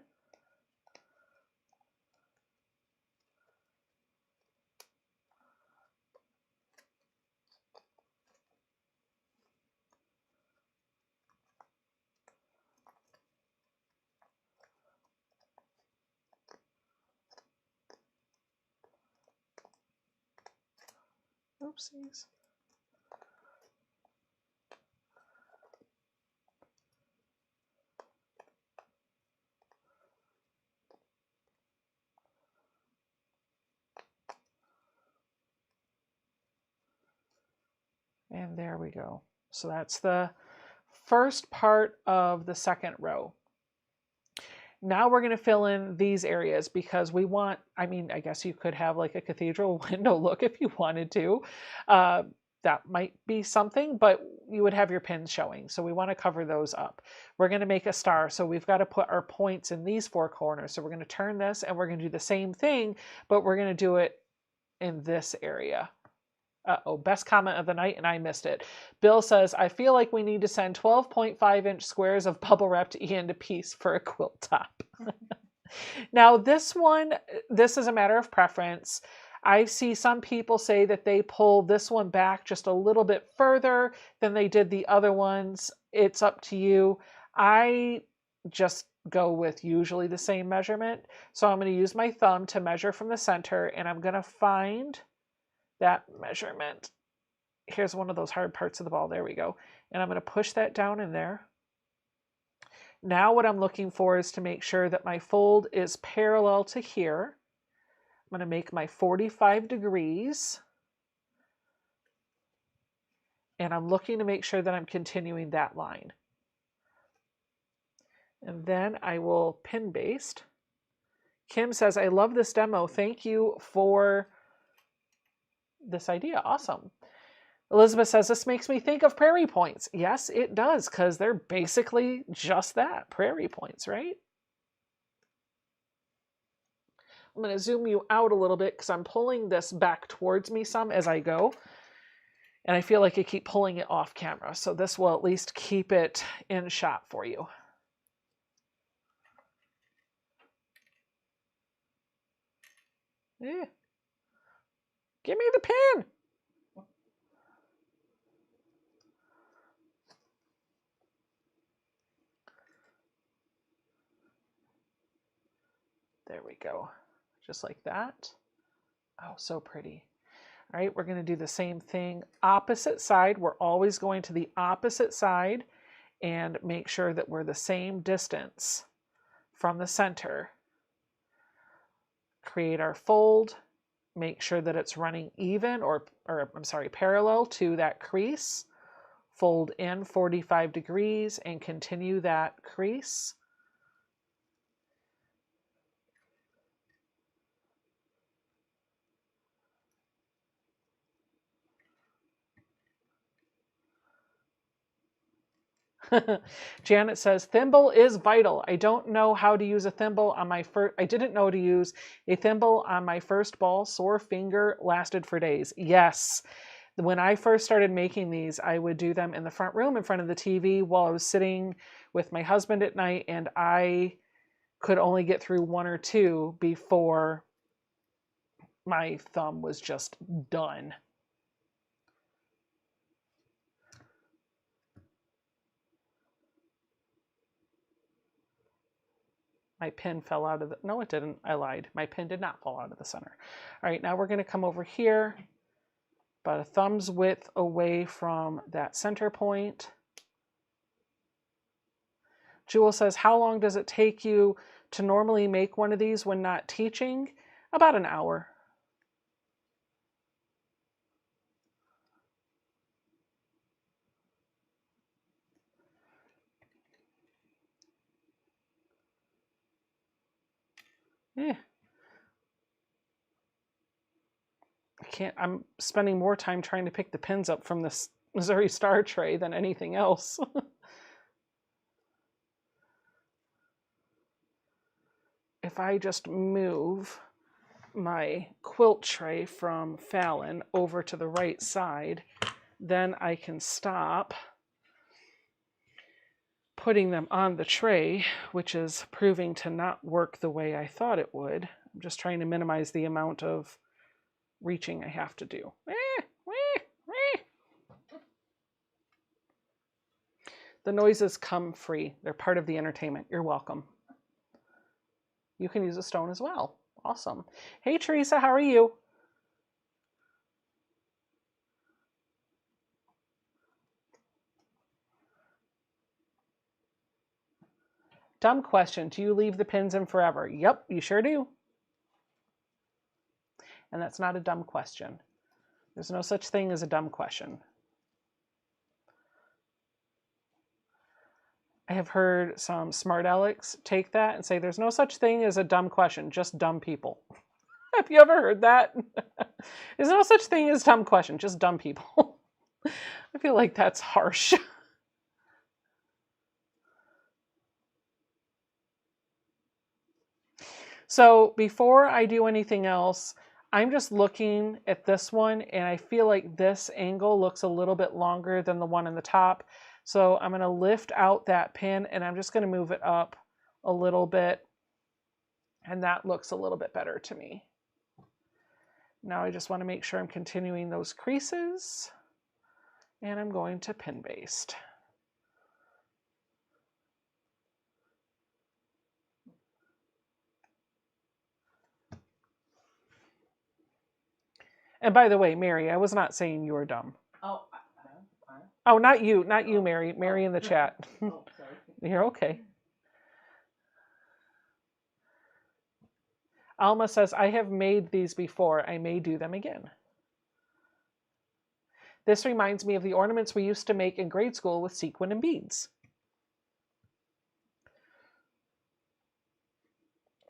Oopsies. And there we go. So that's the first part of the second row. Now we're going to fill in these areas because we want, I mean, I guess you could have like a cathedral window look if you wanted to. That might be something, but you would have your pins showing. So we want to cover those up. We're going to make a star. So we've got to put our points in these four corners. So we're going to turn this and we're going to do the same thing, but we're going to do it in this area. Uh-oh, best comment of the night, and I missed it. Bill says, I feel like we need to send 12.5-inch squares of bubble wrap to Ian to piece for a quilt top. Now, this one, this is a matter of preference. I see some people say that they pull this one back just a little bit further than they did the other ones. It's up to you. I just go with usually the same measurement. So I'm going to use my thumb to measure from the center, and I'm going to find that measurement. Here's one of those hard parts of the ball. There we go. And I'm going to push that down in there. Now what I'm looking for is to make sure that my fold is parallel to here. I'm going to make my 45 degrees. And I'm looking to make sure that I'm continuing that line. And then I will pin baste. Kim says, I love this demo. Thank you for this idea. Awesome. Elizabeth says, this makes me think of prairie points. Yes, it does, because they're basically just that, prairie points, right? I'm going to zoom you out a little bit because I'm pulling this back towards me some as I go. And I feel like I keep pulling it off camera. So this will at least keep it in shot for you. Yeah. Give me the pin. There we go. Just like that. Oh, so pretty. All right, we're going to do the same thing. Opposite side. We're always going to the opposite side and make sure that we're the same distance from the center. Create our fold. Make sure that it's running even or I'm sorry, parallel to that crease. Fold in 45 degrees and continue that crease. Janet says, thimble is vital. I don't know how to use a thimble on my first, I didn't know to use a thimble on my first ball. Sore finger, lasted for days. Yes. When I first started making these, I would do them in the front room in front of the TV while I was sitting with my husband at night, and I could only get through one or two before my thumb was just done. My pin fell out of the, no it didn't, I lied. My pin did not fall out of the center. All right, now we're going to come over here, about a thumb's width away from that center point. Jewel says, how long does it take you to normally make one of these when not teaching? About an hour. Yeah. I'm spending more time trying to pick the pins up from this Missouri Star tray than anything else. If I just move my quilt tray from Fallon over to the right side, then I can stop putting them on the tray, which is proving to not work the way I thought it would. I'm just trying to minimize the amount of reaching I have to do. The noises come free. They're part of the entertainment. You're welcome. You can use a stone as well. Awesome. Hey, Teresa, how are you? Dumb question. Do you leave the pins in forever? Yep, you sure do. And that's not a dumb question. There's no such thing as a dumb question. I have heard some smart alecks take that and say there's no such thing as a dumb question, just dumb people. Have you ever heard that? There's no such thing as dumb question, just dumb people. I feel like that's harsh. So before I do anything else, I'm just looking at this one and I feel like this angle looks a little bit longer than the one in the top. So I'm going to lift out that pin and I'm just going to move it up a little bit. And that looks a little bit better to me. Now I just want to make sure I'm continuing those creases. And I'm going to pin baste. And by the way, Mary, I was not saying you were dumb. Oh, Oh, not you, Mary. Mary in the chat. oh, sorry. You're okay. Alma says, I have made these before. I may do them again. This reminds me of the ornaments we used to make in grade school with sequin and beads.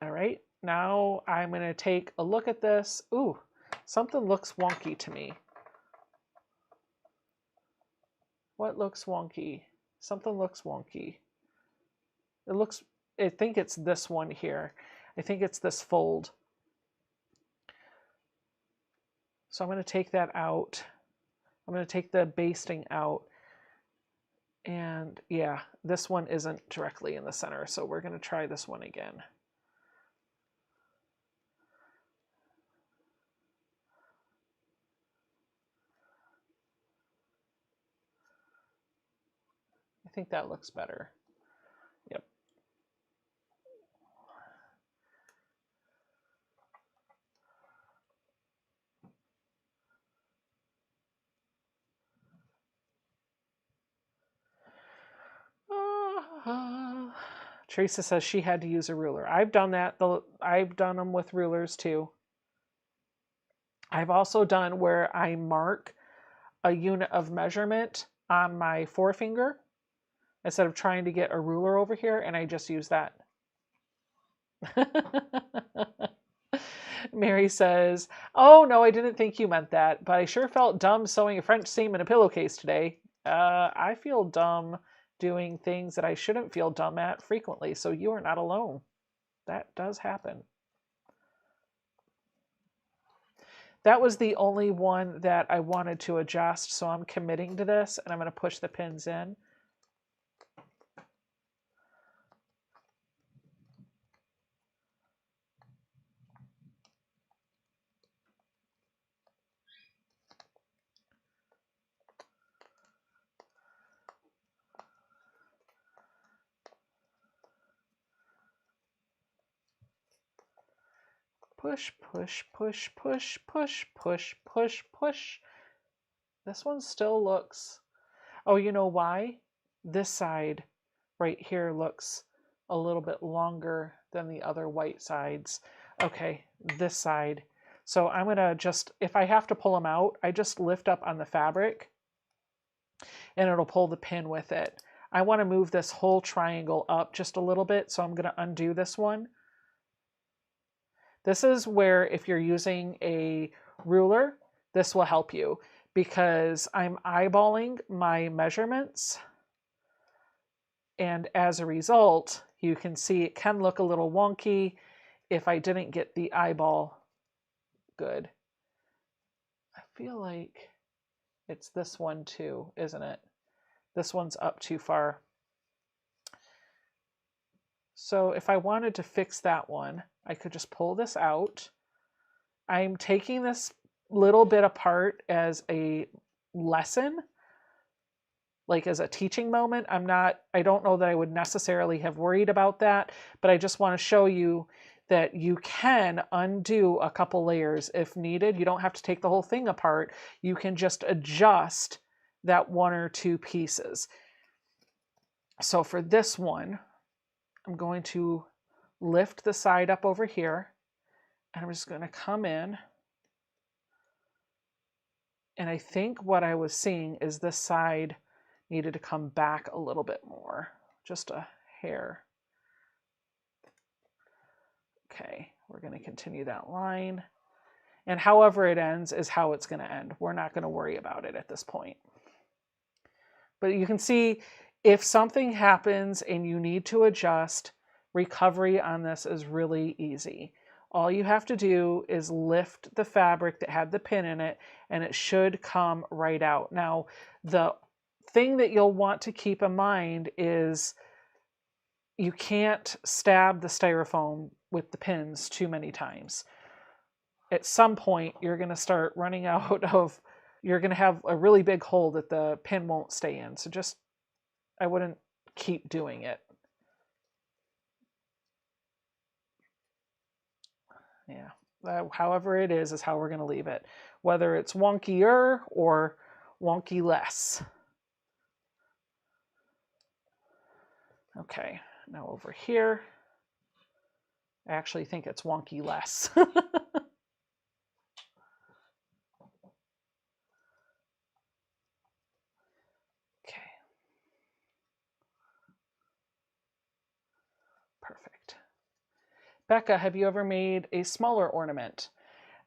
All right, now I'm going to take a look at this. Ooh, something looks wonky to me. What looks wonky? Something looks wonky. I think it's this one here. I think it's this fold. So I'm going to take that out. I'm going to take the basting out. And yeah, this one isn't directly in the center. So we're going to try this one again. I think that looks better. Yep. Teresa says she had to use a ruler. I've done that. I've done them with rulers too. I've also done where I mark a unit of measurement on my forefinger instead of trying to get a ruler over here, and I just use that. Mary says, oh no, I didn't think you meant that, but I sure felt dumb sewing a French seam in a pillowcase today. I feel dumb doing things that I shouldn't feel dumb at frequently, so you are not alone. That does happen. That was the only one that I wanted to adjust, so I'm committing to this, and I'm going to push the pins in. Push, push, push, push, push, push, push, push. This one still looks, oh, you know why? This side right here looks a little bit longer than the other white sides. Okay, this side. So I'm gonna just, if I have to pull them out, I just lift up on the fabric and it'll pull the pin with it. I wanna move this whole triangle up just a little bit, so I'm gonna undo this one. This is where if you're using a ruler, this will help you because I'm eyeballing my measurements. And as a result, you can see it can look a little wonky if I didn't get the eyeball good. I feel like it's this one too, isn't it? This one's up too far. So if I wanted to fix that one, I could just pull this out. I'm taking this little bit apart as a lesson, like as a teaching moment. I don't know that I would necessarily have worried about that, but I just want to show you that you can undo a couple layers if needed. You don't have to take the whole thing apart. You can just adjust that one or two pieces. So for this one, I'm going to lift the side up over here, and I'm just going to come in. And I think what I was seeing is this side needed to come back a little bit more, just a hair. Okay, we're going to continue that line. And however it ends is how it's going to end. We're not going to worry about it at this point. But you can see if something happens and you need to adjust, recovery on this is really easy. All you have to do is lift the fabric that had the pin in it, and it should come right out. Now, the thing that you'll want to keep in mind is you can't stab the styrofoam with the pins too many times. At some point, you're going to start running out of, you're going to have a really big hole that the pin won't stay in. So just, I wouldn't keep doing it. Yeah, however it is how we're going to leave it. Whether it's wonkier or wonky less. Okay, now over here, I actually think it's wonky less. Okay. Perfect. Becca, have you ever made a smaller ornament?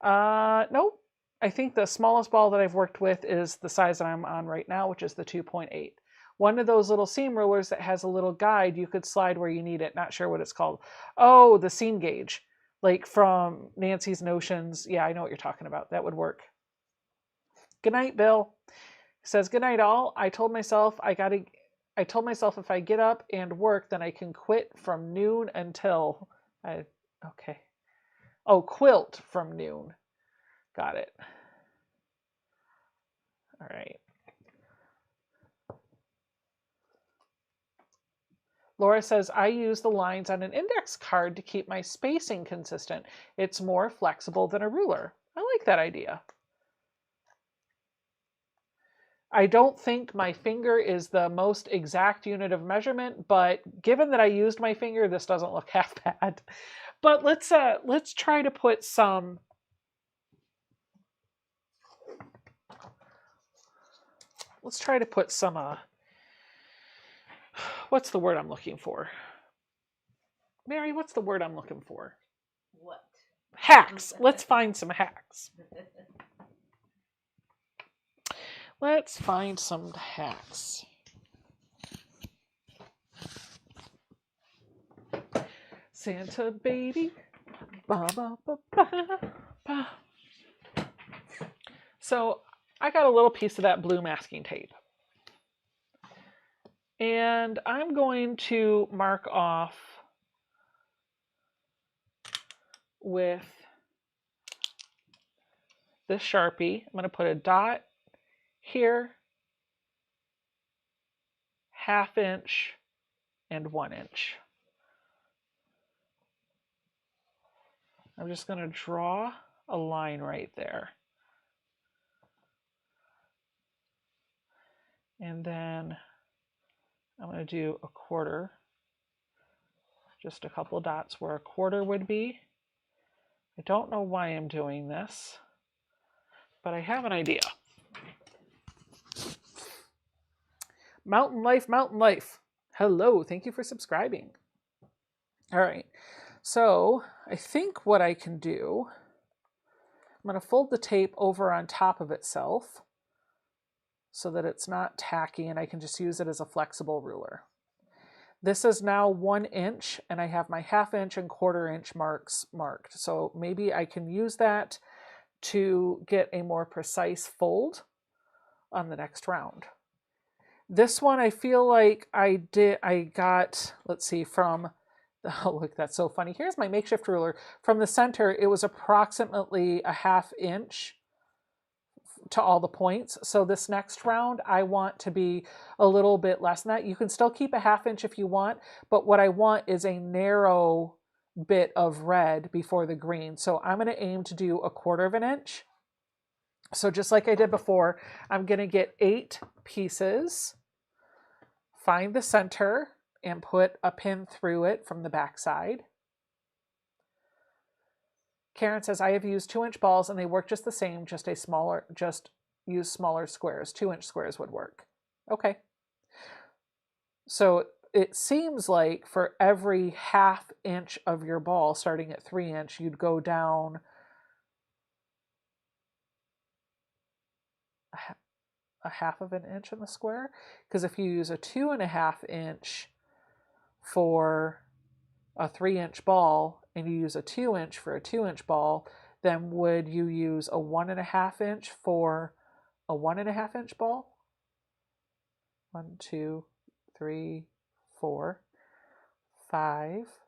Nope. I think the smallest ball that I've worked with is the size that I'm on right now, which is the 2.8. One of those little seam rulers that has a little guide you could slide where you need it. Not sure what it's called. Oh, the seam gauge, like from Nancy's Notions. Yeah, I know what you're talking about. That would work. Good night, Bill. He says, good night, all. I told myself if I get up and work, then I can quit from noon until okay. Oh, quilt from noon. Got it. All right. Laura says, I use the lines on an index card to keep my spacing consistent. It's more flexible than a ruler. I like that idea. I don't think my finger is the most exact unit of measurement, but given that I used my finger, this doesn't look half bad. But let's try to put some what's the word I'm looking for? Mary, what's the word I'm looking for? What? Hacks. Let's find some hacks. Let's find some hacks. Santa baby. Ba, ba, ba, ba, ba. So I got a little piece of that blue masking tape. And I'm going to mark off with this Sharpie. I'm going to put a dot here, 1/2 inch, and 1 inch. I'm just going to draw a line right there. And then I'm going to do a quarter, just a couple dots where a quarter would be. I don't know why I'm doing this, but I have an idea. Mountain Life, Mountain Life. Hello, thank you for subscribing. All right, so I think what I can do, I'm going to fold the tape over on top of itself so that it's not tacky and I can just use it as a flexible ruler. This is now 1 inch and I have my 1/2 inch and 1/4 inch marks marked. So maybe I can use that to get a more precise fold on the next round. This one I feel like I got, let's see, from, oh look, that's so funny. Here's my makeshift ruler. From the center, it was approximately a 1/2 inch to all the points. So this next round, I want to be a little bit less than that. You can still keep a 1/2 inch if you want, but what I want is a narrow bit of red before the green. So I'm going to aim to do a 1/4 inch. So just like I did before, I'm going to get 8 pieces, find the center, and put a pin through it from the back side. Karen says, I have used 2-inch balls and they work just the same, just use smaller squares. 2-inch squares would work. Okay. So it seems like for every 1/2 inch of your ball, starting at 3 inch, you'd go down a 1/2 inch in the square. Because if you use a 2.5 inch for a 3-inch ball and you use a 2-inch for a 2-inch ball, then would you use a 1.5 inch for a 1.5 inch ball? 1, 2, 3, 4, 5.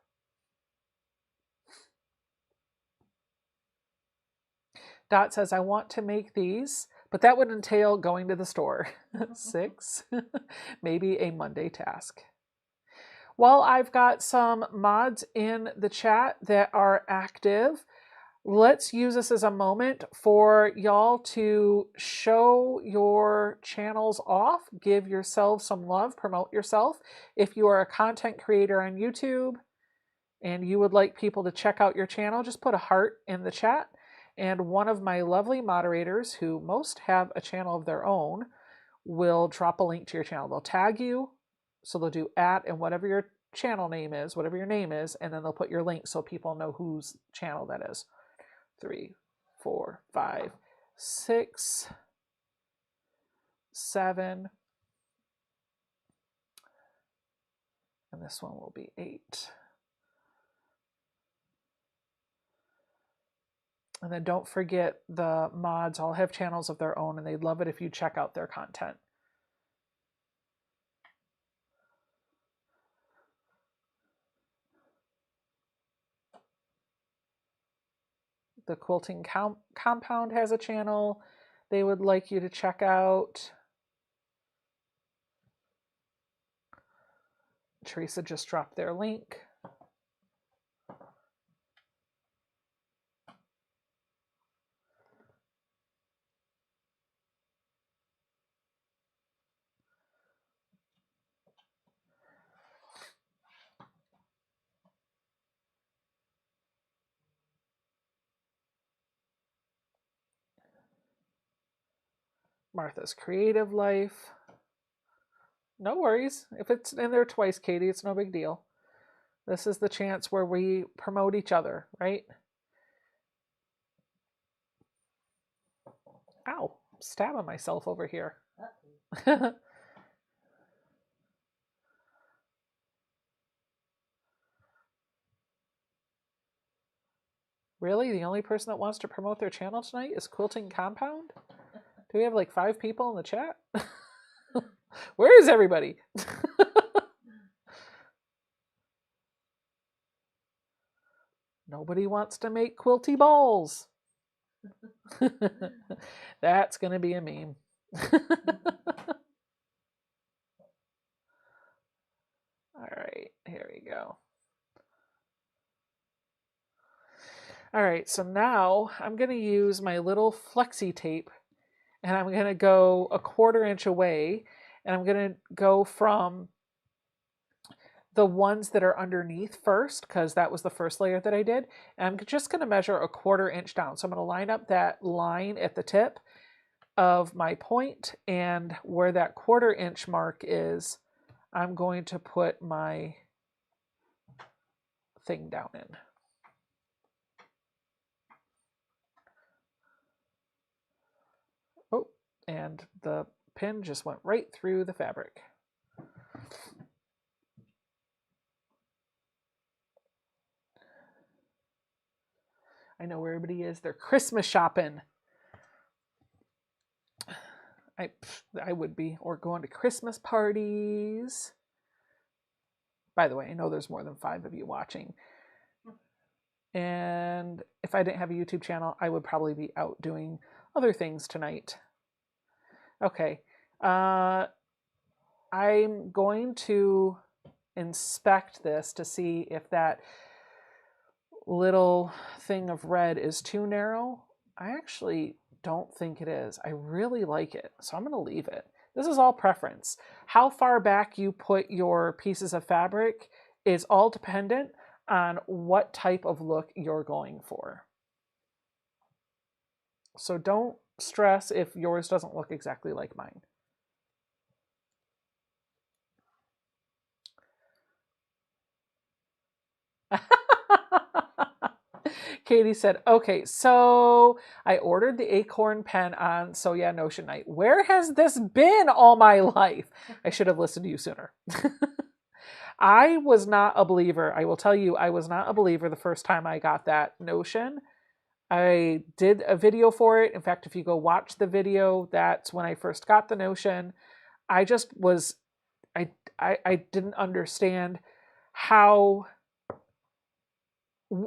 Dot says, I want to make these, but that would entail going to the store. 6, maybe a Monday task. Well, I've got some mods in the chat that are active. Let's use this as a moment for y'all to show your channels off, give yourself some love, promote yourself. If you are a content creator on YouTube and you would like people to check out your channel, just put a heart in the chat. And one of my lovely moderators, who most have a channel of their own, will drop a link to your channel. They'll tag you, so they'll do @ and whatever your channel name is, whatever your name is, and then they'll put your link so people know whose channel that is. 3, 4, 5, 6, 7, and this one will be 8. And then don't forget, the mods all have channels of their own and they'd love it if you check out their content. The Quilting Compound has a channel they would like you to check out. Teresa just dropped their link. Martha's Creative Life. No worries. If it's in there twice, Katie, it's no big deal. This is the chance where we promote each other, right? Ow, I'm stabbing myself over here. Really? The only person that wants to promote their channel tonight is Quilting Compound? Do we have like 5 people in the chat? Where is everybody? Nobody wants to make quilty balls. That's going to be a meme. All right, here we go. All right, so now I'm going to use my little flexi tape and I'm going to go a 1/4 inch away and I'm going to go from the ones that are underneath first because that was the first layer that I did. And I'm just going to measure a 1/4 inch down. So I'm going to line up that line at the tip of my point, and where that 1/4 inch mark is, I'm going to put my thing down in. Oh, and the pin just went right through the fabric. I know where everybody is. They're Christmas shopping. I would be, or going to Christmas parties. By the way, I know there's more than 5 of you watching. And if I didn't have a YouTube channel, I would probably be out doing other things tonight. Okay. I'm going to inspect this to see if that little thing of red is too narrow. I actually don't think it is. I really like it, so I'm going to leave it. This is all preference. How far back you put your pieces of fabric is all dependent on what type of look you're going for. So don't stress if yours doesn't look exactly like mine. Katie said, okay, so I ordered the acorn pen on So Yeah Notion Night. Where has this been all my life? I should have listened to you sooner. I was not a believer. I will tell you, I was not a believer the first time I got that Notion. I did a video for it. In fact, if you go watch the video, that's when I first got the Notion. I just was, I didn't understand how,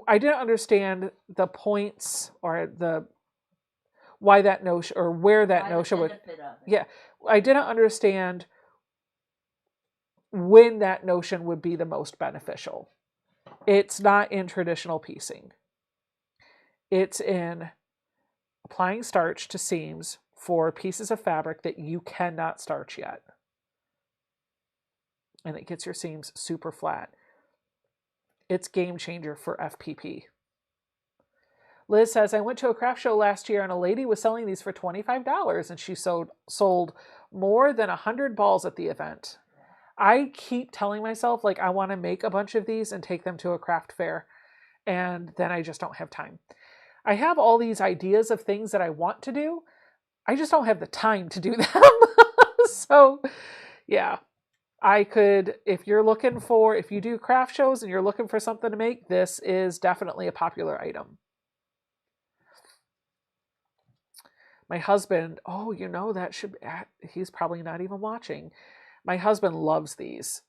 I didn't understand the points or the, why that Notion or where that Notion would, yeah, I didn't understand when that Notion would be the most beneficial. It's not in traditional piecing. It's in applying starch to seams for pieces of fabric that you cannot starch yet. And it gets your seams super flat. It's game changer for FPP. Liz says, I went to a craft show last year and a lady was selling these for $25 and she sold more than 100 balls at the event. I keep telling myself, like, I want to make a bunch of these and take them to a craft fair. And then I just don't have time. I have all these ideas of things that I want to do. I just don't have the time to do them. So, yeah, I could, if you do craft shows and you're looking for something to make, this is definitely a popular item. My husband, oh, you know, he's probably not even watching. My husband loves these.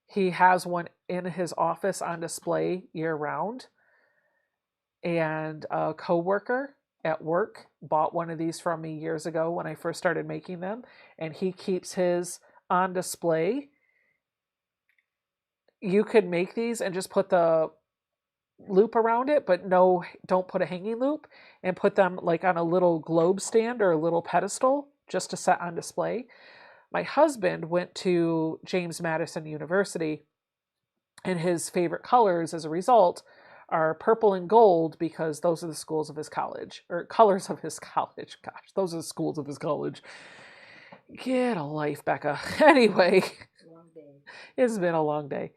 He has one in his office on display year round. And a coworker at work bought one of these from me years ago when I first started making them. And he keeps his on display. You could make these and just put the loop around it, but no, don't put a hanging loop, and put them like on a little globe stand or a little pedestal just to set on display. My husband went to James Madison University, and his favorite colors as a result are purple and gold because those are the schools of his college, or colors of his college. Gosh, those are the schools of his college. Get a life, Becca. Anyway, it's been a long day.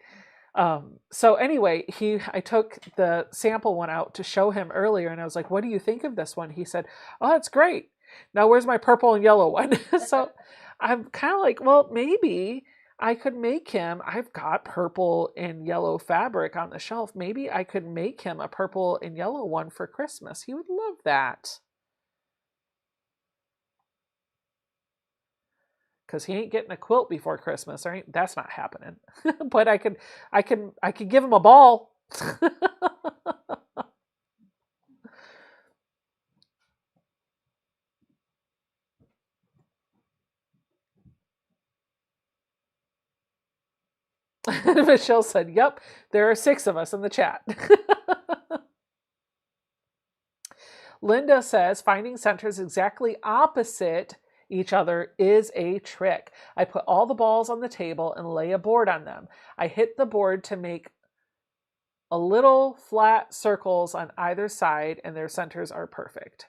So anyway, I took the sample one out to show him earlier, and I was like, what do you think of this one? He said, oh, it's great. Now where's my purple and yellow one? So I'm kind of like, well, maybe I could make him, I've got purple and yellow fabric on the shelf. Maybe I could make him a purple and yellow one for Christmas. He would love that. Because he ain't getting a quilt before Christmas, right? That's not happening. But I could give him a ball. Michelle said, yep, there are 6 of us in the chat. Linda says finding centers exactly opposite each other is a trick. I put all the balls on the table and lay a board on them. I hit the board to make a little flat circles on either side, and their centers are perfect.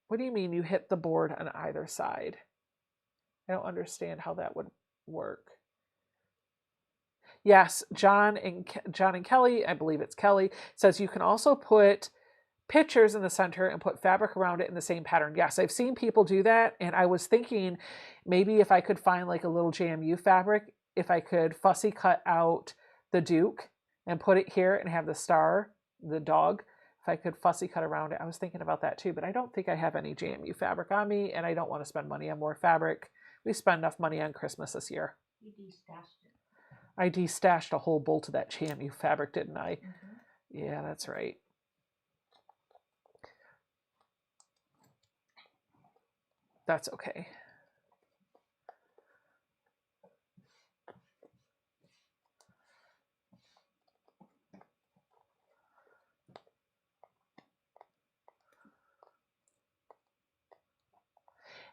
What do you mean you hit the board on either side? I don't understand how that would work. Yes, John and Kelly, I believe it's Kelly, says you can also put pictures in the center and put fabric around it in the same pattern. Yes, I've seen people do that, and I was thinking maybe if I could find like a little JMU fabric, if I could fussy cut out the Duke and put it here and have the star, the dog, if I could fussy cut around it. I was thinking about that too, but I don't think I have any JMU fabric on me, and I don't want to spend money on more fabric. We spent enough money on Christmas this year. You destashed it. I destashed a whole bolt of that JMU fabric, didn't I? Mm-hmm. Yeah, that's right. That's okay.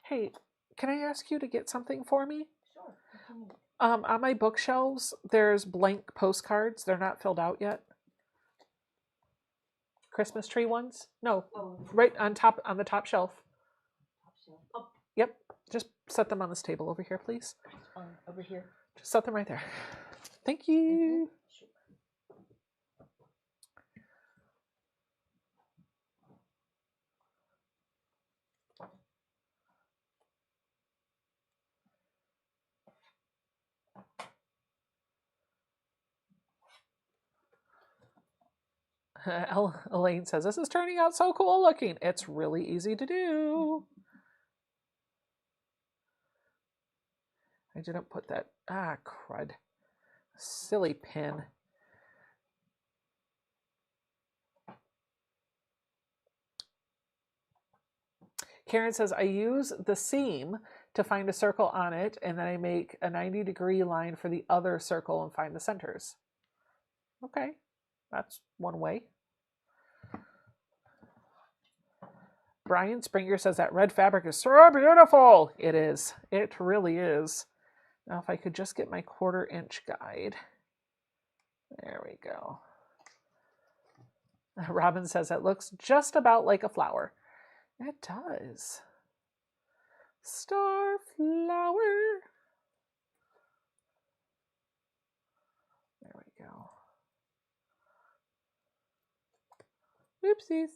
Hey, can I ask you to get something for me? Sure. On my bookshelves, there's blank postcards. They're not filled out yet. Christmas tree ones? No, right on top, on the top shelf. Top shelf. Oh. Yep. Just set them on this table over here, please. Over here. Just set them right there. Thank you. Sure. Elaine says, this is turning out so cool looking. It's really easy to do. I didn't put that. Ah, crud. Silly pin. Karen says, I use the seam to find a circle on it, and then I make a 90-degree line for the other circle and find the centers. Okay, that's one way. Brian Springer says that red fabric is so beautiful. It is. It really is. Now, if I could just get my 1/4-inch guide. There we go. Robin says it looks just about like a flower. It does. Star flower. There we go. Oopsies.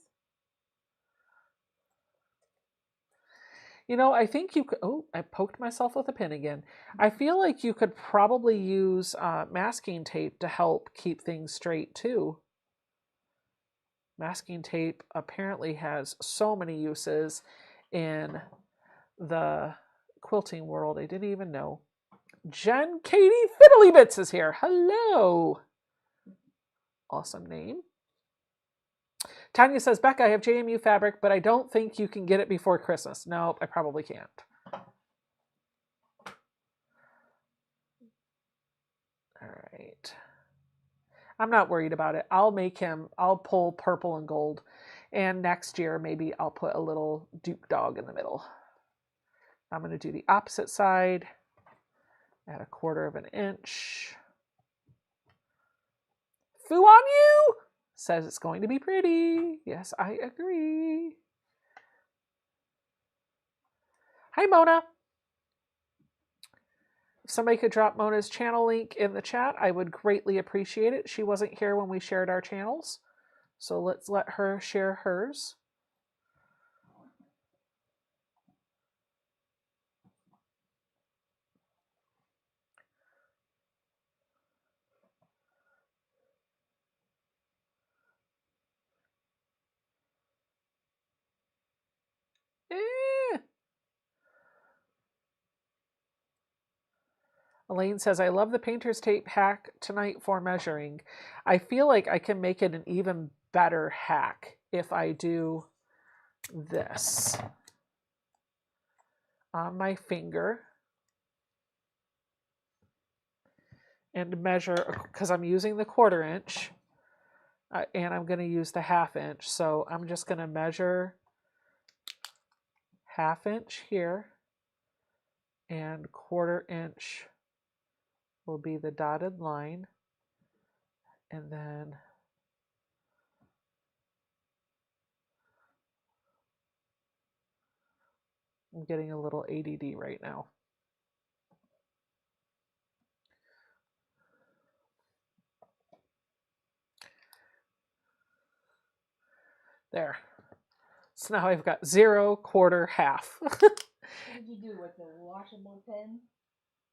You know, I think you could, oh, I poked myself with a pin again. I feel like you could probably use masking tape to help keep things straight too. Masking tape apparently has so many uses in the quilting world. I didn't even know. Jen Katie Fiddly Bits is here. Hello. Awesome name. Tanya says, Becca, I have JMU fabric, but I don't think you can get it before Christmas. Nope, I probably can't. All right. I'm not worried about it. I'll pull purple and gold. And next year, maybe I'll put a little Duke dog in the middle. I'm going to do the opposite side at 1/4 inch. Foo on you! Says it's going to be pretty. Yes, I agree. Hi, Mona. If somebody could drop Mona's channel link in the chat, I would greatly appreciate it. She wasn't here when we shared our channels, so let's let her share hers. Elaine says, I love the painter's tape hack tonight for measuring. I feel like I can make it an even better hack if I do this on my finger and measure, because I'm using the 1/4 inch. and I'm going to use the 1/2 inch. So I'm just going to measure 1/2 inch here, and 1/4 inch will be the dotted line. And then I'm getting a little ADD right now. There. So now I've got 0, 1/4, 1/2. What did you do with the washable pen?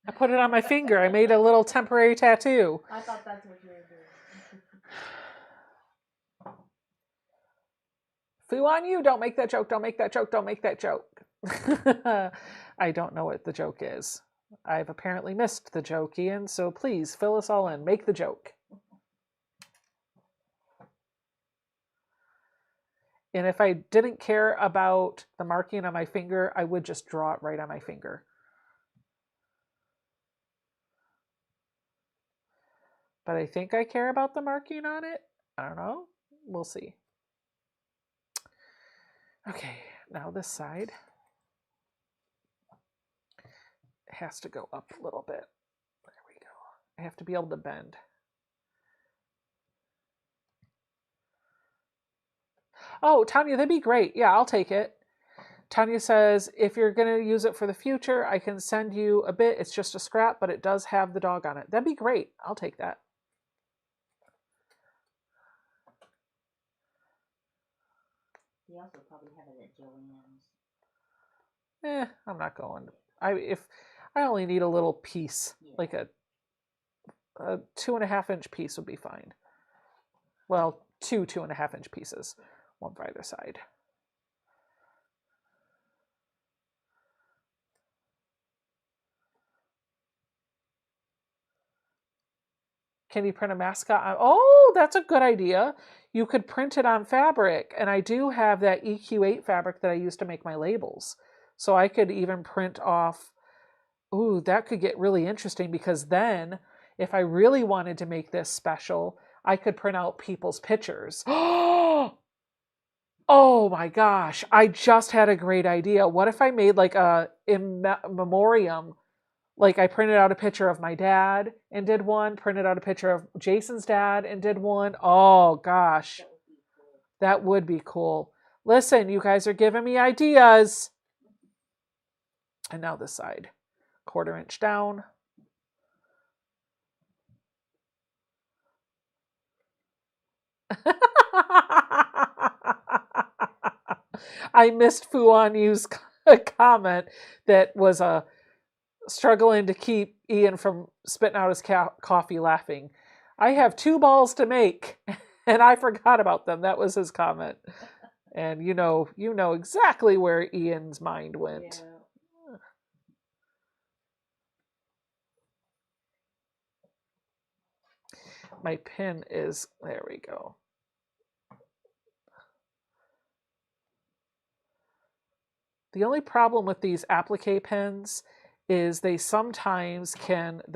I put it on my finger. I made a little temporary tattoo. I thought that's what you were doing. Foo on you. Don't make that joke. Don't make that joke. Don't make that joke. I don't know what the joke is. I've apparently missed the joke, Ian, so please fill us all in. Make the joke. And if I didn't care about the marking on my finger, I would just draw it right on my finger. But I think I care about the marking on it. I don't know. We'll see. Okay, now this side has to go up a little bit. There we go. I have to be able to bend. Oh, Tanya, that'd be great. Yeah, I'll take it. Tanya says, if you're going to use it for the future, I can send you a bit. It's just a scrap, but it does have the dog on it. That'd be great. I'll take that. You also probably have it at Joann's. I'm not going. If I only need a little piece, yeah. Like a 2.5 inch piece would be fine. Well, 2.5 inch pieces, one for either side. Can you print a mascot on? Oh, that's a good idea. You could print it on fabric. And I do have that EQ8 fabric that I used to make my labels. So I could even print off. Ooh, that could get really interesting, because then if I really wanted to make this special, I could print out people's pictures. Oh my gosh. I just had a great idea. What if I made like a in memoriam? Like I printed out a picture of my dad and did one, printed out a picture of Jason's dad and did one. Oh gosh, that would be cool. Listen, you guys are giving me ideas. And now this side, 1/4 inch down. I missed Fu On Yu's comment that was struggling to keep Ian from spitting out his coffee laughing. I have 2 balls to make and I forgot about them. That was his comment. And you know exactly where Ian's mind went. Yeah. My pin is, there we go. The only problem with these applique pens is the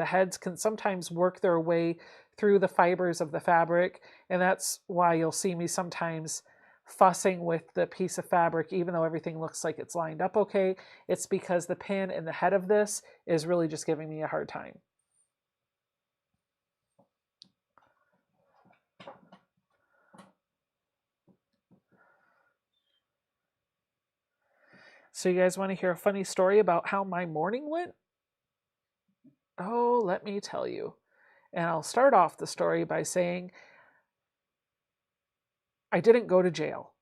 heads can sometimes work their way through the fibers of the fabric. And that's why you'll see me sometimes fussing with the piece of fabric, even though everything looks like it's lined up okay. It's because the pin in the head of this is really just giving me a hard time. So you guys want to hear a funny story about how my morning went? Oh, let me tell you. And I'll start off the story by saying I didn't go to jail.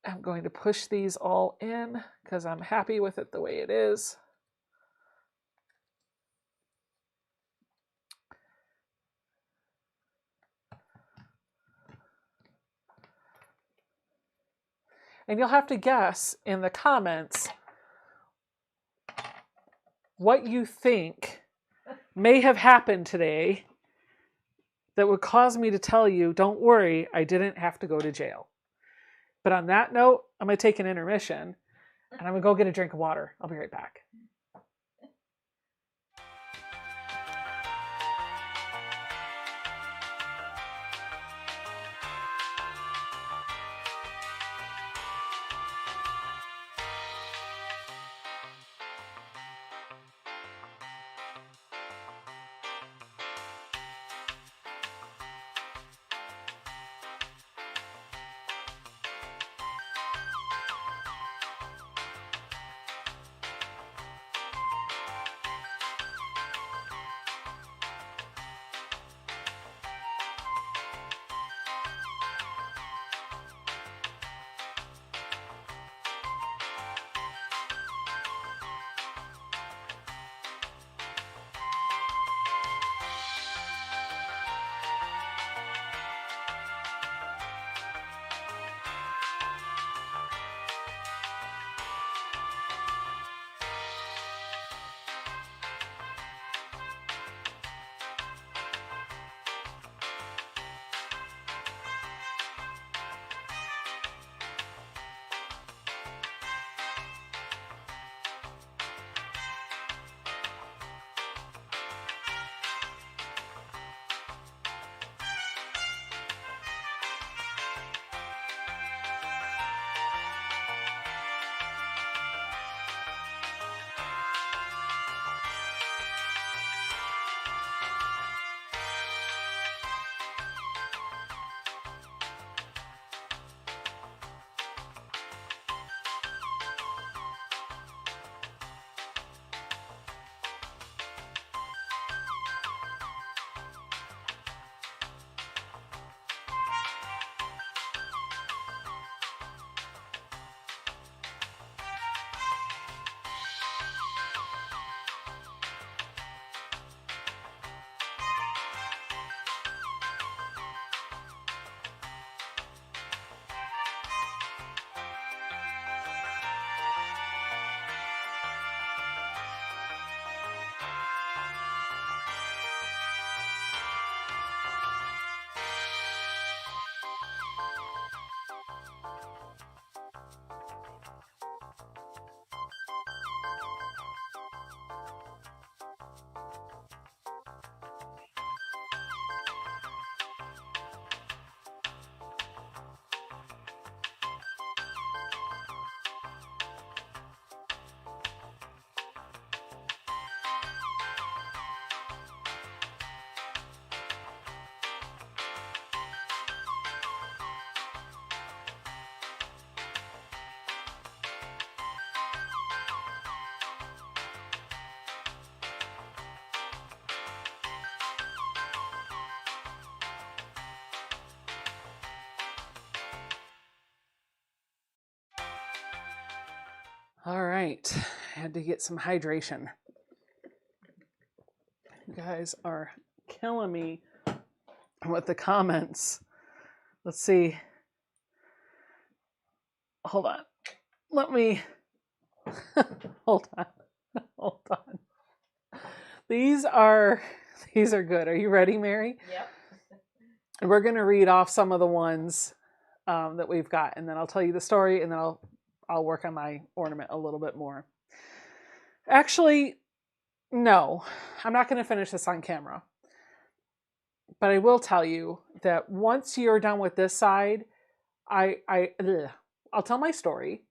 I'm going to push these all in because I'm happy with it the way it is. And you'll have to guess in the comments what you think may have happened today that would cause me to tell you, don't worry, I didn't have to go to jail. But on that note, I'm going to take an intermission. And I'm going to go get a drink of water. I'll be right back. All right, I had to get some hydration. You guys are killing me with the comments. Let's see. Hold on. Let me, hold on. Hold on. These are good. Are you ready, Mary? Yep. And we're going to read off some of the ones that we've got, and then I'll tell you the story, and then I'll work on my ornament a little bit more. Actually, no, I'm not going to finish this on camera. But I will tell you that once you're done with this side, I'll tell my story.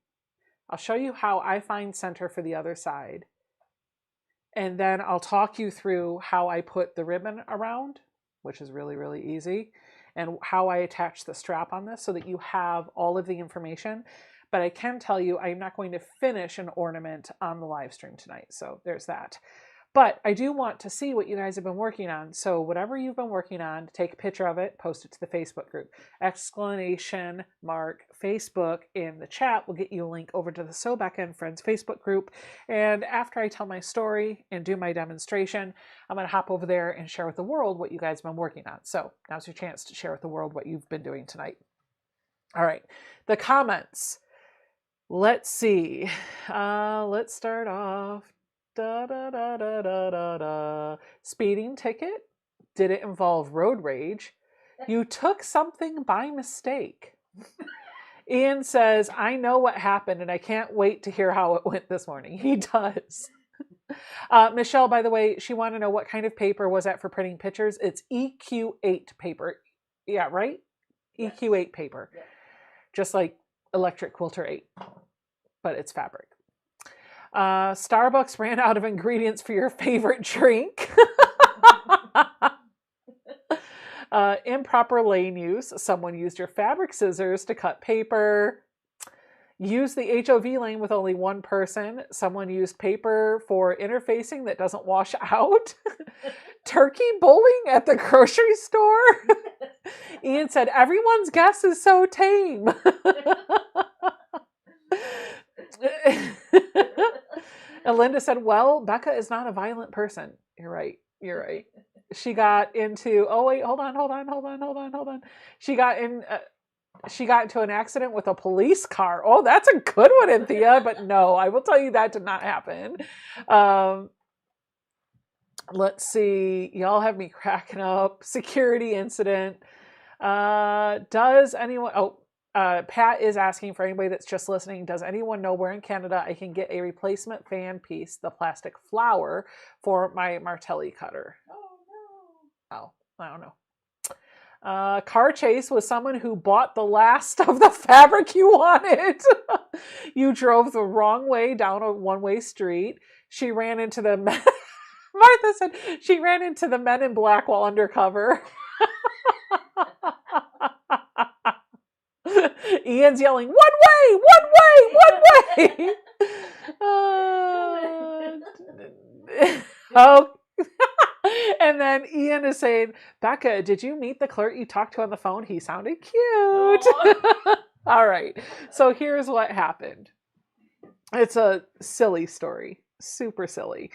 I'll show you how I find center for the other side. And then I'll talk you through how I put the ribbon around, which is really, really easy, and how I attach the strap on this so that you have all of the information. But I can tell you I'm not going to finish an ornament on the live stream tonight. So there's that. But I do want to see what you guys have been working on. So whatever you've been working on, take a picture of it, post it to the Facebook group. Exclamation mark Facebook in the chat will get you a link over to the So Becca and Friends Facebook group. And after I tell my story and do my demonstration, I'm going to hop over there and share with the world what you guys have been working on. So now's your chance to share with the world what you've been doing tonight. All right, the comments. Let's see. Let's start off. Da, da, da, da, da, da, da. Speeding ticket? Did it involve road rage? You took something by mistake. Ian says, I know what happened and I can't wait to hear how it went this morning. He does. Michelle, by the way, she wanted to know what kind of paper was that for printing pictures. It's EQ8 paper. Yeah, right? Yes. EQ8 paper. Yes. Just like Electric Quilter 8, but it's fabric. Starbucks ran out of ingredients for your favorite drink. Improper lane use. Someone used your fabric scissors to cut paper. Use the HOV lane with only one person. Someone used paper for interfacing that doesn't wash out. Turkey bowling at the grocery store. Ian said, everyone's guess is so tame. And Linda said, well, Becca is not a violent person. You're right. You're right. She got into, oh wait, hold on. She got into an accident with a police car. Oh, that's a good one, Anthea. But no, I will tell you that did not happen. Let's see. Y'all have me cracking up. Security incident. Does anyone, Pat is asking for anybody that's just listening, does anyone know where in Canada I can get a replacement fan piece, the plastic flower, for my Martelli cutter? Oh, I don't know. Car chase was someone who bought the last of the fabric you wanted. You drove the wrong way down a one-way street. She ran into the men. Martha said she ran into the men in black while undercover. Ian's yelling, one way. Oh. And then Ian is saying, Becca, did you meet the clerk you talked to on the phone? He sounded cute. All right. So here's what happened. It's a silly story, super silly,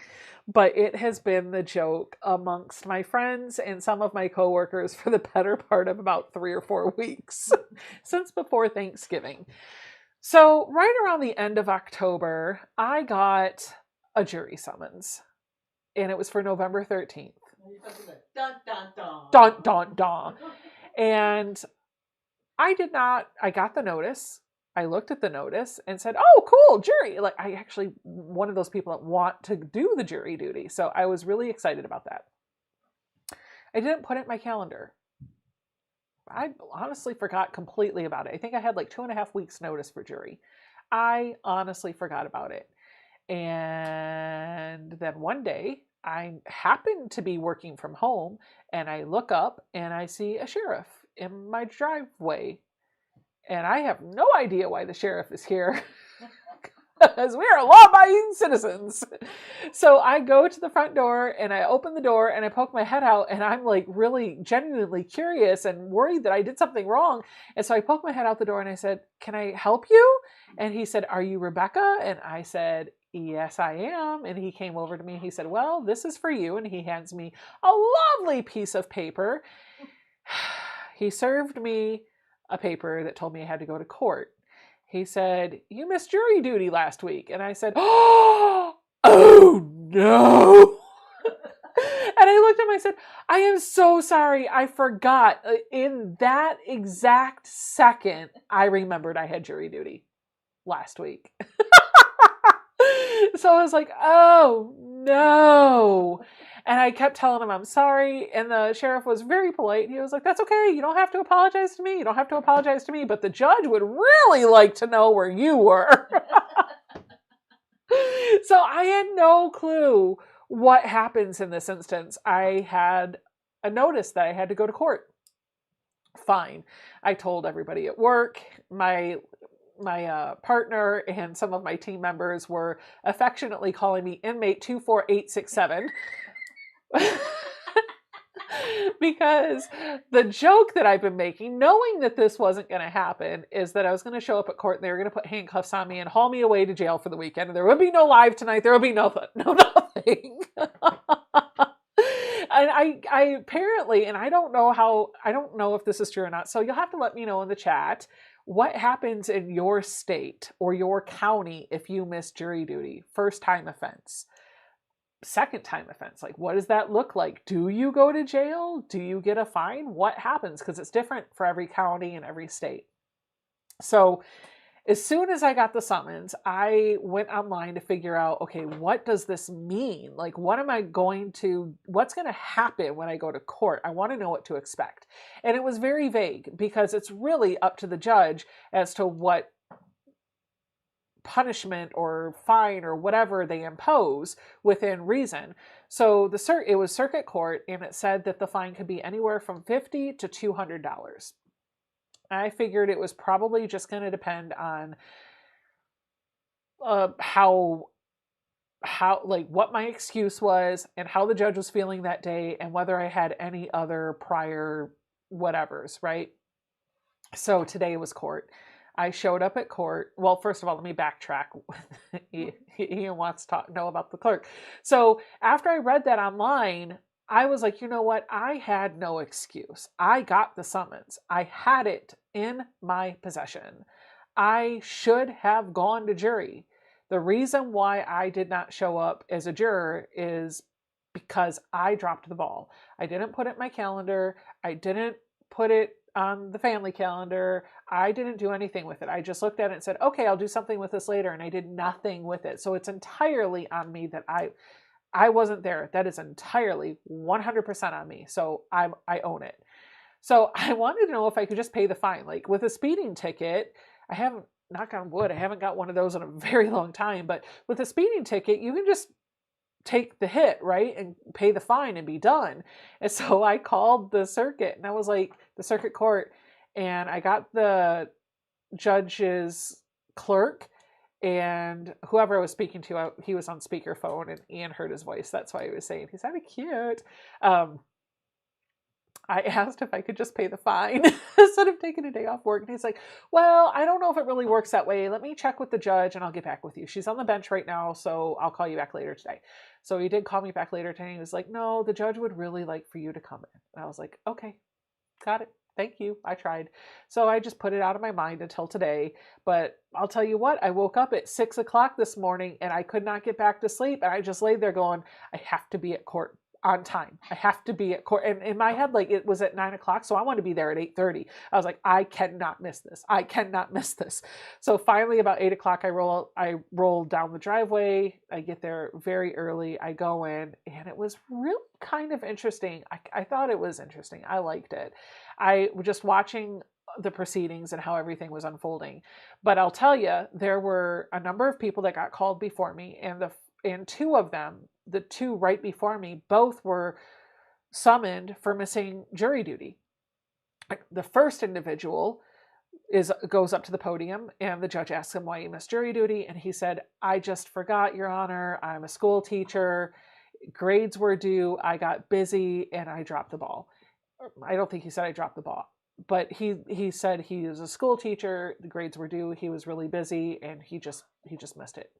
but it has been the joke amongst my friends and some of my coworkers for the better part of about 3 or 4 weeks since before Thanksgiving. So right around the end of October, I got a jury summons. And it was for November 13th. Dun, dun, dun. Dun, dun, dun. And I got the notice. I looked at the notice and said, oh, cool, jury. Like, I actually, one of those people that want to do the jury duty. So I was really excited about that. I didn't put it in my calendar. I honestly forgot completely about it. I think I had like 2.5 weeks notice for jury. I honestly forgot about it. And then one day I happened to be working from home and I look up and I see a sheriff in my driveway. And I have no idea why the sheriff is here because we are law-abiding citizens. So I go to the front door and I open the door and I poke my head out and I'm like really genuinely curious and worried that I did something wrong. And so I poke my head out the door and I said, can I help you? And he said, are you Rebecca? And I said, yes, I am. And he came over to me and he said, well, this is for you. And he hands me a lovely piece of paper. He served me a paper that told me I had to go to court. He said, you missed jury duty last week. And I said, oh no. And I looked at him, I said, I am so sorry. I forgot. In that exact second, I remembered I had jury duty last week. So I was like, oh no. And I kept telling him I'm sorry. And the sheriff was very polite. He was like, that's okay. You don't have to apologize to me. You don't have to apologize to me. But the judge would really like to know where you were. So I had no clue what happens in this instance. I had a notice that I had to go to court. Fine. I told everybody at work. My partner and some of my team members were affectionately calling me inmate 24867. Because the joke that I've been making, knowing that this wasn't going to happen, is that I was going to show up at court and they were going to put handcuffs on me and haul me away to jail for the weekend. And there would be no live tonight. There would be nothing. Nothing. And I apparently, and I don't know if this is true or not. So you'll have to let me know in the chat what happens in your state or your county if you miss jury duty. First time offense. Second time offense. Like, what does that look like? Do you go to jail? Do you get a fine? What happens? Because it's different for every county and every state. So as soon as I got the summons, I went online to figure out, okay, what does this mean? Like, what's going to happen when I go to court? I want to know what to expect. And it was very vague because it's really up to the judge as to what punishment or fine or whatever they impose within reason. So it was circuit court, and it said that the fine could be anywhere from $50 to $200. I figured it was probably just going to depend on how like what my excuse was and how the judge was feeling that day and whether I had any other prior whatevers, right? So today was court. I showed up at court. Well, first of all, let me backtrack. Ian wants to know about the clerk. So after I read that online, I was like, you know what? I had no excuse. I got the summons. I had it in my possession. I should have gone to jury. The reason why I did not show up as a juror is because I dropped the ball. I didn't put it in my calendar. I didn't put it on the family calendar. I didn't do anything with it. I just looked at it and said, okay, I'll do something with this later. And I did nothing with it. So it's entirely on me that I wasn't there. That is entirely 100% on me. So I own it. So I wanted to know if I could just pay the fine. Like with a speeding ticket, I haven't, knock on wood, I haven't got one of those in a very long time, but with a speeding ticket, you can just take the hit, right? And pay the fine and be done. And so I called the circuit and I was like, the circuit court, and I got the judge's clerk and whoever I was speaking to, he was on speakerphone and Ian heard his voice. That's why he was saying, he sounded cute. I asked if I could just pay the fine instead of taking a day off work. And he's like, well, I don't know if it really works that way. Let me check with the judge and I'll get back with you. She's on the bench right now, so I'll call you back later today. So he did call me back later today. He was like, no, the judge would really like for you to come in. And I was like, okay, got it. Thank you. I tried. So I just put it out of my mind until today. But I'll tell you what, I woke up at 6 o'clock this morning and I could not get back to sleep. And I just laid there going, I have to be at court on time. I have to be at court. And in my head, like it was at 9 o'clock. So I wanted to be there at 8:30. I was like, I cannot miss this. I cannot miss this. So finally about 8 o'clock, I roll down the driveway. I get there very early. I go in and it was really kind of interesting. I thought it was interesting. I liked it. I was just watching the proceedings and how everything was unfolding. But I'll tell you, there were a number of people that got called before me, and two of them, the two right before me, both were summoned for missing jury duty. The first individual goes up to the podium and the judge asks him why he missed jury duty. And he said, I just forgot, Your Honor. I'm a school teacher. Grades were due. I got busy and I dropped the ball. I don't think he said I dropped the ball, but he said he was a school teacher. The grades were due. He was really busy and he just missed it.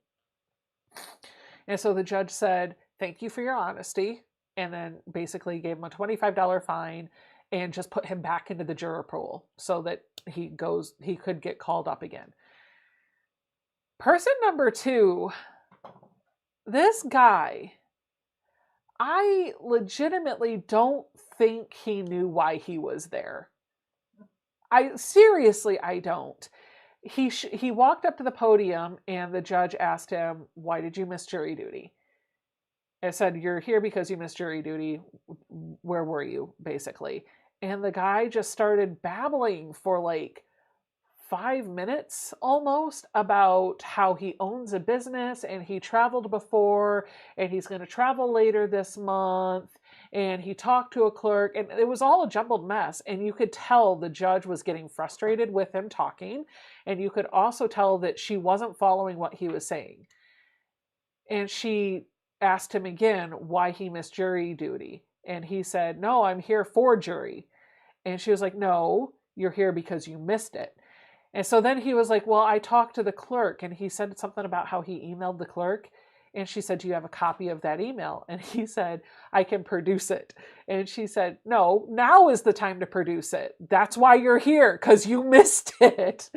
And so the judge said, thank you for your honesty. And then basically gave him a $25 fine and just put him back into the juror pool so that he could get called up again. Person number 2, this guy, I legitimately don't think he knew why he was there. I don't. He walked up to the podium and the judge asked him, why did you miss jury duty? And said, you're here because you missed jury duty. Where were you, basically? And the guy just started babbling for like 5 minutes almost about how he owns a business and he traveled before and he's going to travel later this month. And he talked to a clerk and it was all a jumbled mess. And you could tell the judge was getting frustrated with him talking. And you could also tell that she wasn't following what he was saying. And she asked him again why he missed jury duty. And he said, no, I'm here for jury. And she was like, no, you're here because you missed it. And so then he was like, well, I talked to the clerk. And he said something about how he emailed the clerk. And she said, do you have a copy of that email? And he said, I can produce it. And she said, no, now is the time to produce it. That's why you're here, because you missed it.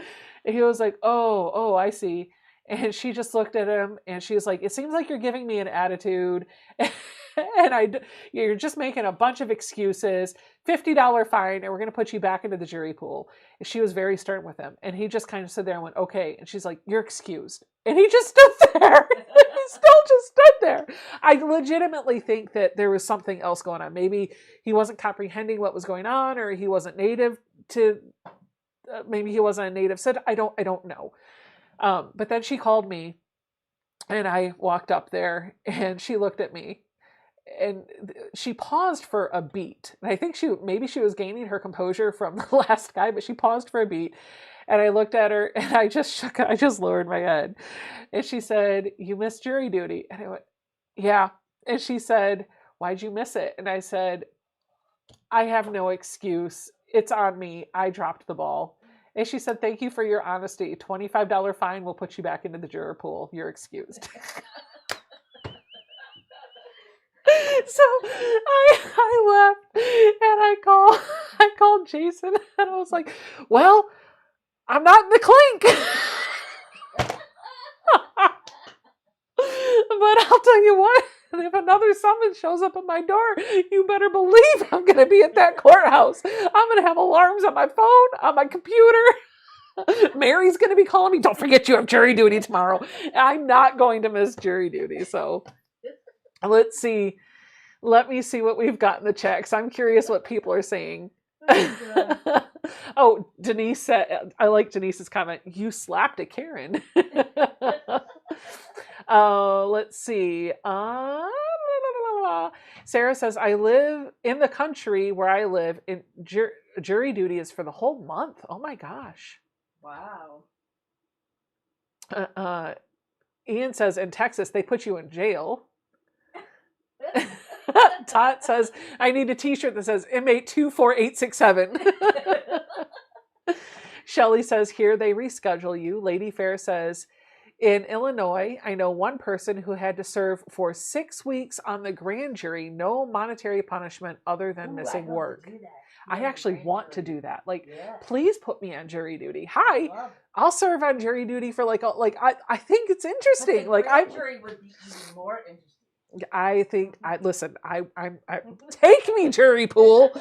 And he was like, oh, I see. And she just looked at him and she was like, it seems like you're giving me an attitude. You're just making a bunch of excuses. $50 fine, and we're going to put you back into the jury pool. And she was very stern with him. And he just kind of stood there and went, okay. And she's like, you're excused. And he just stood there. He still just stood there. I legitimately think that there was something else going on. Maybe he wasn't comprehending what was going on, or he wasn't native to, maybe he wasn't a native citizen. I don't know. But then she called me and I walked up there and she looked at me and she paused for a beat. And I think maybe she was gaining her composure from the last guy, but she paused for a beat. And I looked at her and I just lowered my head. And she said, you missed jury duty. And I went, yeah. And she said, why'd you miss it? And I said, I have no excuse. It's on me. I dropped the ball. And she said, thank you for your honesty. $25 fine will put you back into the juror pool. You're excused. So I left and I called Jason and I was like, well, I'm not in the clink. But I'll tell you what, if another summons shows up at my door, you better believe I'm going to be at that courthouse. I'm going to have alarms on my phone, on my computer. Mary's going to be calling me. Don't forget you have jury duty tomorrow. I'm not going to miss jury duty. So let's see. Let me see what we've got in the chat, because I'm curious what people are saying. Oh, Denise said, I like Denise's comment. You slapped a Karen. Let's see. Sarah says, I live in the country where I live. In jury duty is for the whole month. Oh my gosh. Wow. Ian says, in Texas, they put you in jail. Tot says, I need a t-shirt that says inmate 24867. Shelly says, here they reschedule you. Lady Fair says, in Illinois, I know one person who had to serve for 6 weeks on the grand jury, no monetary punishment other than missing work. I actually want to do that. Like, please put me on jury duty. Hi, I'll serve on jury duty for I think it's interesting. Like, jury would be even more interesting. I think I'm take me jury pool.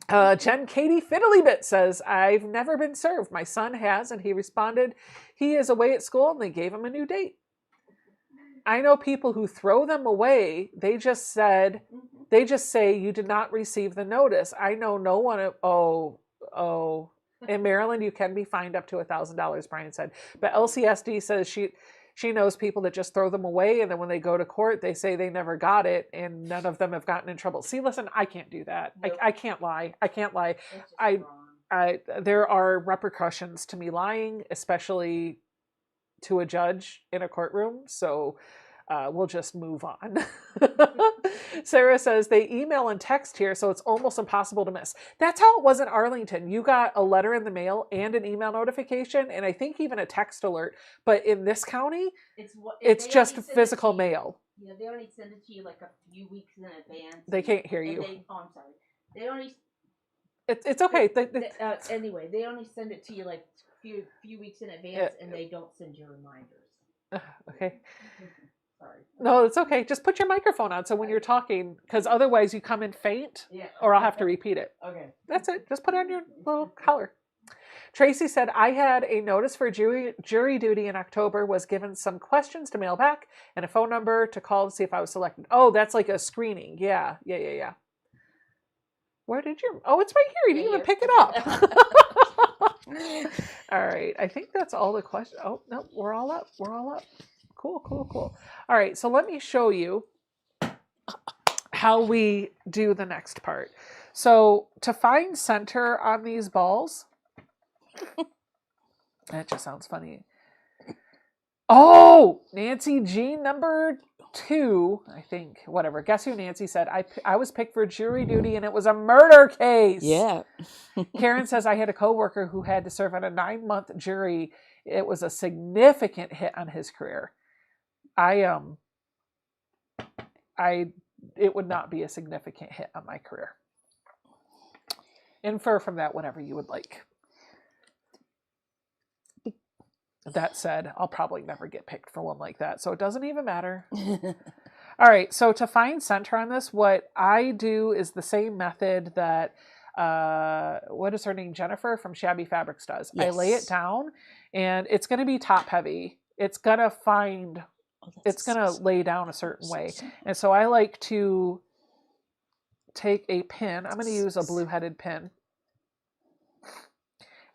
Jen Katie Fiddlybit says, I've never been served. My son has, and he responded he is away at school and they gave him a new date. I know people who throw them away. They just say you did not receive the notice. I know no one. In Maryland, you can be fined up to $1,000, Brian said. But LCSD says she knows people that just throw them away, and then when they go to court, they say they never got it, and none of them have gotten in trouble. See, listen, I can't do that. Nope. I can't lie. I can't lie. There are repercussions to me lying, especially to a judge in a courtroom. So we'll just move on. Sarah says they email and text here, so it's almost impossible to miss. That's how it was in Arlington. You got a letter in the mail and an email notification, and I think even a text alert. But in this county, it's just physical mail. Yeah, they only send it to you like a few weeks in advance. They can't hear you. I'm sorry. They only. It's okay. Anyway, they only send it to you like few weeks in advance, and they don't send you reminders. Okay. Sorry. No, it's okay. Just put your microphone on so when you're talking, because otherwise you come in faint, or I'll have to repeat it. Okay. That's it. Just put on your little collar. Tracy said, I had a notice for jury duty in October, was given some questions to mail back and a phone number to call to see if I was selected. Oh, that's like a screening. Yeah. Where did you? Oh, it's right here. You didn't even pick it up. All right. I think that's all the questions. Oh, no, we're all up. Cool. All right, so let me show you how we do the next part. So to find center on these balls, that just sounds funny. Oh, Nancy G number 2, I think. Whatever. Guess who Nancy said? I was picked for jury duty and it was a murder case. Yeah. Karen says I had a coworker who had to serve on a 9-month jury. It was a significant hit on his career. It would not be a significant hit on my career. Infer from that whatever you would like. That said, I'll probably never get picked for one like that, so it doesn't even matter. All right, so to find center on this, what I do is the same method that, what is her name? Jennifer from Shabby Fabrics does. Yes. I lay it down, and it's going to be top heavy. It's going to find, it's going to lay down a certain way. And so I like to take a pin. I'm going to use a blue-headed pin.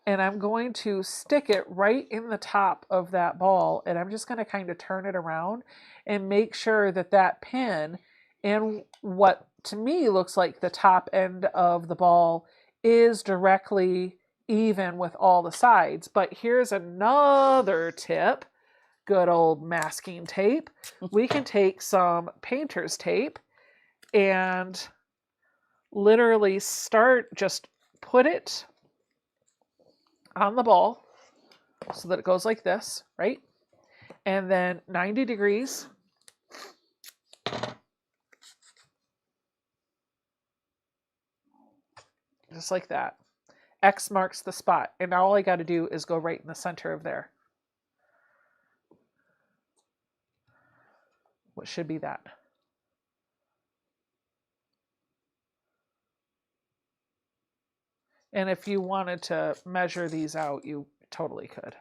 And I'm going to stick it right in the top of that ball, and I'm just going to kind of turn it around and make sure that that pin and what to me looks like the top end of the ball is directly even with all the sides. But here's another tip. Good old masking tape. We can take some painter's tape and literally just put it on the ball so that it goes like this, right? And then 90 degrees. Just like that. X marks the spot. And now all I got to do is go right in the center of there. What should be that? And if you wanted to measure these out, you totally could.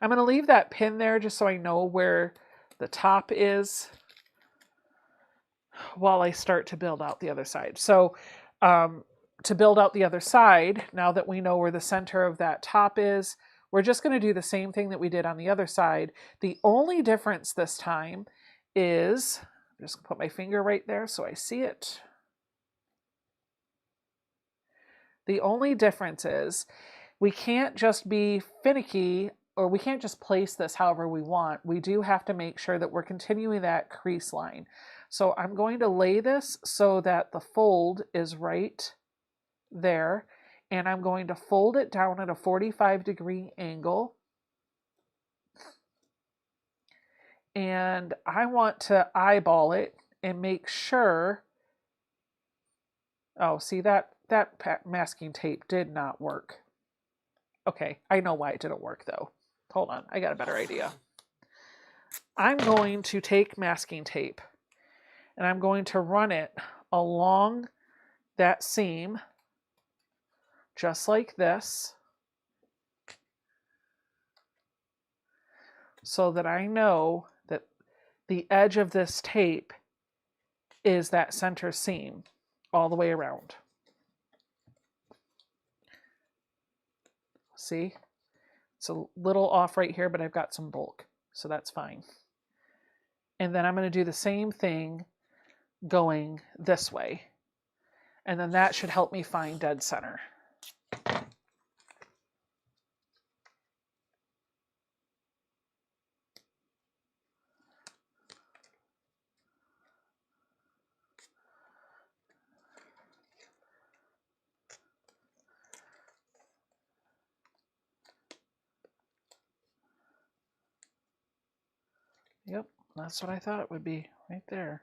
I'm going to leave that pin there just so I know where the top is while I start to build out the other side. So to build out the other side, now that we know where the center of that top is, we're just going to do the same thing that we did on the other side. The only difference this time is, I'm just going to put my finger right there so I see it. The only difference is we can't just be finicky, or we can't just place this however we want. We do have to make sure that we're continuing that crease line. So I'm going to lay this so that the fold is right there, and I'm going to fold it down at a 45-degree angle. And I want to eyeball it and make sure, oh, see that masking tape did not work. Okay, I know why it didn't work though. Hold on, I got a better idea. I'm going to take masking tape and I'm going to run it along that seam, just like this, so that I know that the edge of this tape is that center seam all the way around. See? It's a little off right here, but I've got some bulk, so that's fine. And then I'm going to do the same thing going this way. And then that should help me find dead center. Yep, that's what I thought it would be right there.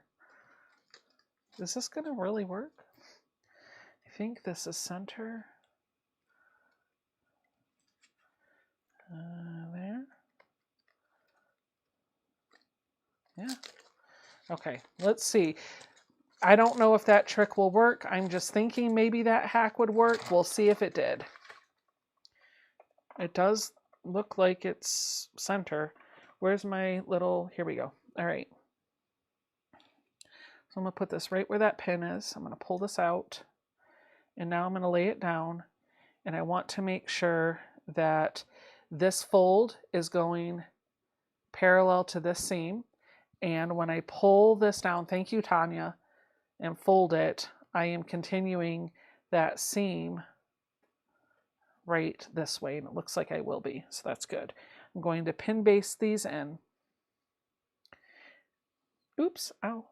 Is this going to really work? I think this is center. There. Yeah. Okay, let's see. I don't know if that trick will work. I'm just thinking maybe that hack would work. We'll see if it did. It does look like it's center. Where's my little, here we go. All right. So I'm going to put this right where that pin is. I'm going to pull this out. And now I'm going to lay it down. And I want to make sure that this fold is going parallel to this seam. And when I pull this down, thank you, Tanya, and fold it, I am continuing that seam right this way. And it looks like I will be, so that's good. I'm going to pin base these in. Oops, ow.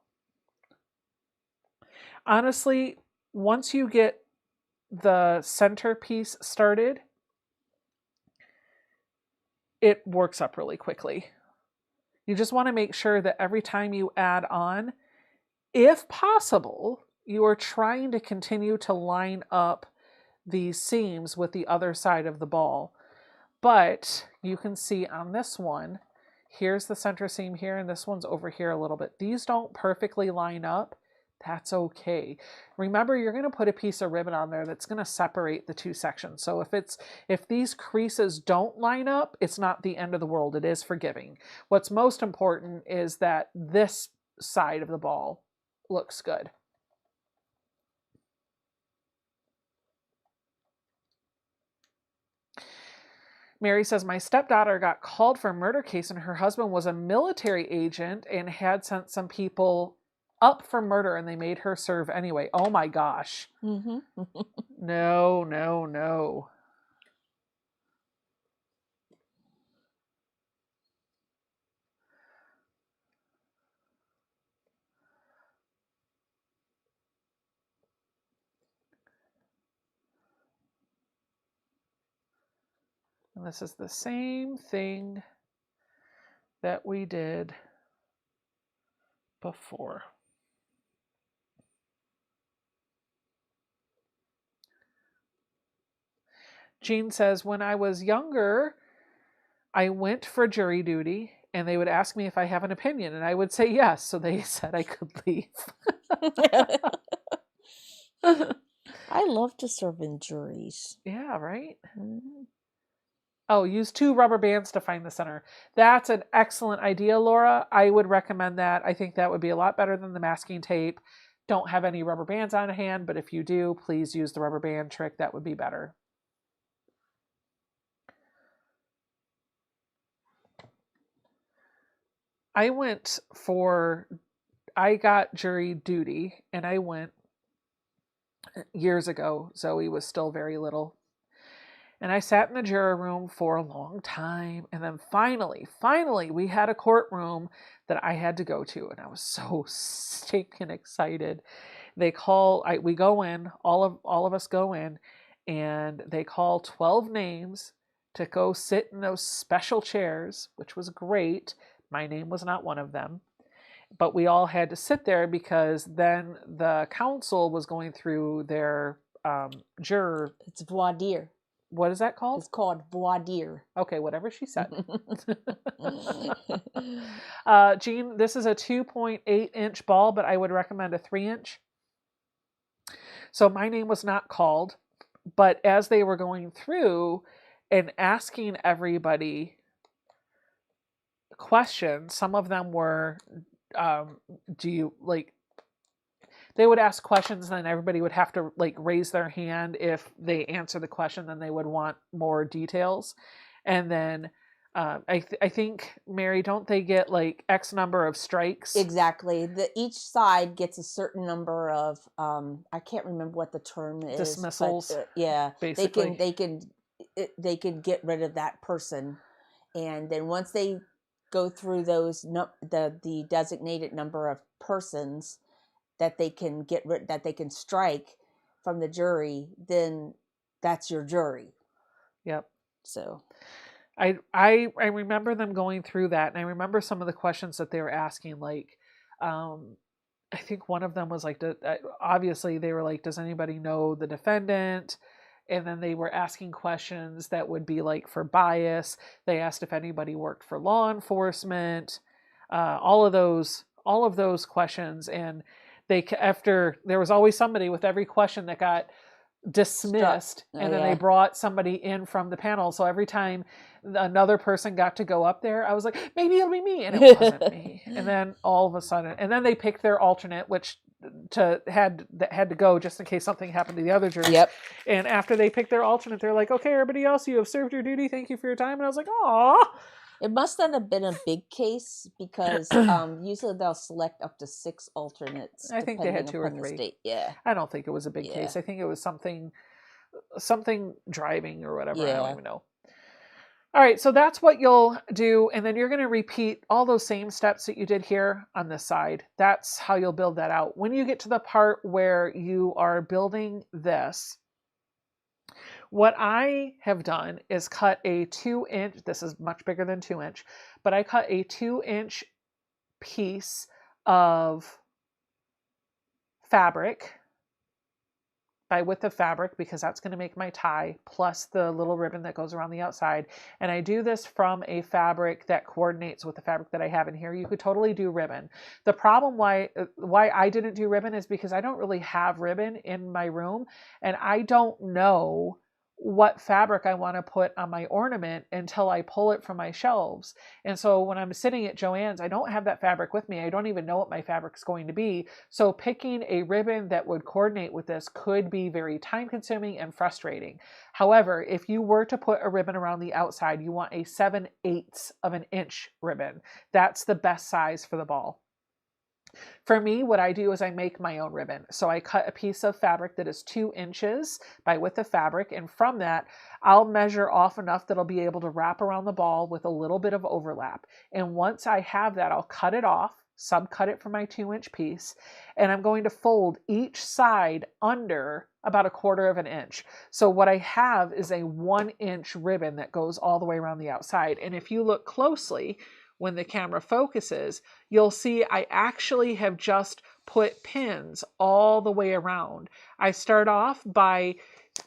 Honestly, once you get the center piece started, it works up really quickly. You just want to make sure that every time you add on, if possible, you are trying to continue to line up these seams with the other side of the ball. But you can see on this one, here's the center seam here, and this one's over here a little bit. These don't perfectly line up. That's okay. Remember, you're going to put a piece of ribbon on there that's going to separate the two sections. So if these creases don't line up, it's not the end of the world. It is forgiving. What's most important is that this side of the ball looks good. Mary says, my stepdaughter got called for a murder case and her husband was a military agent and had sent some people up for murder and they made her serve anyway. Oh my gosh. Mm-hmm. No, no, no. And this is the same thing that we did before. Jean says, when I was younger, I went for jury duty and they would ask me if I have an opinion and I would say yes. So they said I could leave. I love to serve in juries. Yeah, right? Mm-hmm. Oh, use 2 rubber bands to find the center. That's an excellent idea, Laura. I would recommend that. I think that would be a lot better than the masking tape. Don't have any rubber bands on hand, but if you do, please use the rubber band trick. That would be better. I got jury duty and I went years ago. Zoe was still very little. And I sat in the juror room for a long time. And then finally, we had a courtroom that I had to go to. And I was so stinking excited. We go in, all of us go in, and they call 12 names to go sit in those special chairs, which was great. My name was not one of them. But we all had to sit there because then the council was going through their juror. It's voir dire. What is that called? It's called voir dire. Okay, whatever she said. Jean, this is a 2.8-inch ball, but I would recommend a 3-inch. So my name was not called, but as they were going through and asking everybody questions, some of them were, they would ask questions and then everybody would have to raise their hand. If they answer the question, then they would want more details. And then I think, Mary, don't they get X number of strikes? Exactly. Each side gets a certain number of I can't remember what the term is. Dismissals. But, yeah, basically. they can get rid of that person, and then once they go through those the designated number of persons that they can that they can strike from the jury, then that's your jury. Yep. So I remember them going through that, and I remember some of the questions that they were asking. I think one of them was obviously they were like, does anybody know the defendant? And then they were asking questions that would be for bias. They asked if anybody worked for law enforcement. All of those questions, and there was always somebody with every question that got dismissed, and then they brought somebody in from the panel. So every time another person got to go up there, I was like, maybe it'll be me, and it wasn't me. And then all of a sudden, and then they picked their alternate, which had to go just in case something happened to the other jury. Yep. And after they picked their alternate, they're like, okay, everybody else, you have served your duty. Thank you for your time. And I was like, aw. It must not have been a big case because usually they'll select up to 6 alternates. I think they had 2 or 3. State. Yeah. I don't think it was a big case. I think it was something driving or whatever. Yeah. I don't even know. All right, so that's what you'll do, and then you're going to repeat all those same steps that you did here on this side. That's how you'll build that out. When you get to the part where you are building this, what I have done is cut a 2-inch, this is much bigger than 2-inch, but I cut a 2-inch piece of fabric, by width of fabric because that's going to make my tie, plus the little ribbon that goes around the outside. And I do this from a fabric that coordinates with the fabric that I have in here. You could totally do ribbon. The problem why I didn't do ribbon is because I don't really have ribbon in my room, and I don't know what fabric I want to put on my ornament until I pull it from my shelves. And so when I'm sitting at Joann's, I don't have that fabric with me. I don't even know what my fabric's going to be. So picking a ribbon that would coordinate with this could be very time consuming and frustrating. However, if you were to put a ribbon around the outside, you want a 7/8 of an inch ribbon. That's the best size for the ball. For me, what I do is I make my own ribbon. So I cut a piece of fabric that is 2 inches by width of fabric. And from that, I'll measure off enough that I'll be able to wrap around the ball with a little bit of overlap. And once I have that, I'll cut it off, subcut it for my 2-inch piece. And I'm going to fold each side under about 1/4 of an inch. So what I have is a 1-inch ribbon that goes all the way around the outside. And if you look closely, when the camera focuses, you'll see I actually have just put pins all the way around. I start off by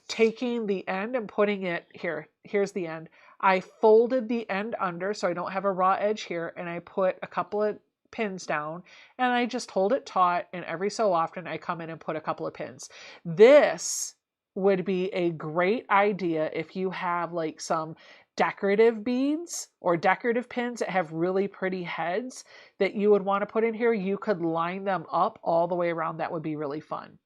taking the end and putting it here. Here's the end. I folded the end under so I don't have a raw edge here, and I put a couple of pins down, and I just hold it taut, and every so often I come in and put a couple of pins. This would be a great idea if you have like some decorative beads or decorative pins that have really pretty heads that you would want to put in here. You could line them up all the way around. That would be really fun.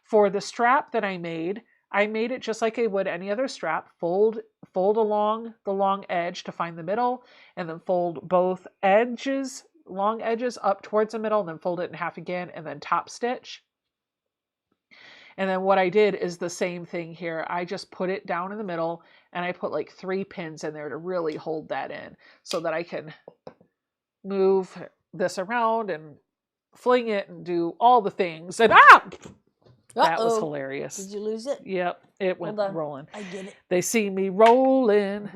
For the strap that I made it just like I would any other strap. Fold along the long edge to find the middle, and then fold both edges, long edges up towards the middle, and then fold it in half again, and then top stitch. And then what I did is the same thing here. I just put it down in the middle, and I put like 3 pins in there to really hold that in so that I can move this around and fling it and do all the things. And that was hilarious. Did you lose it? Yep, it went rolling. I get it. They see me rolling.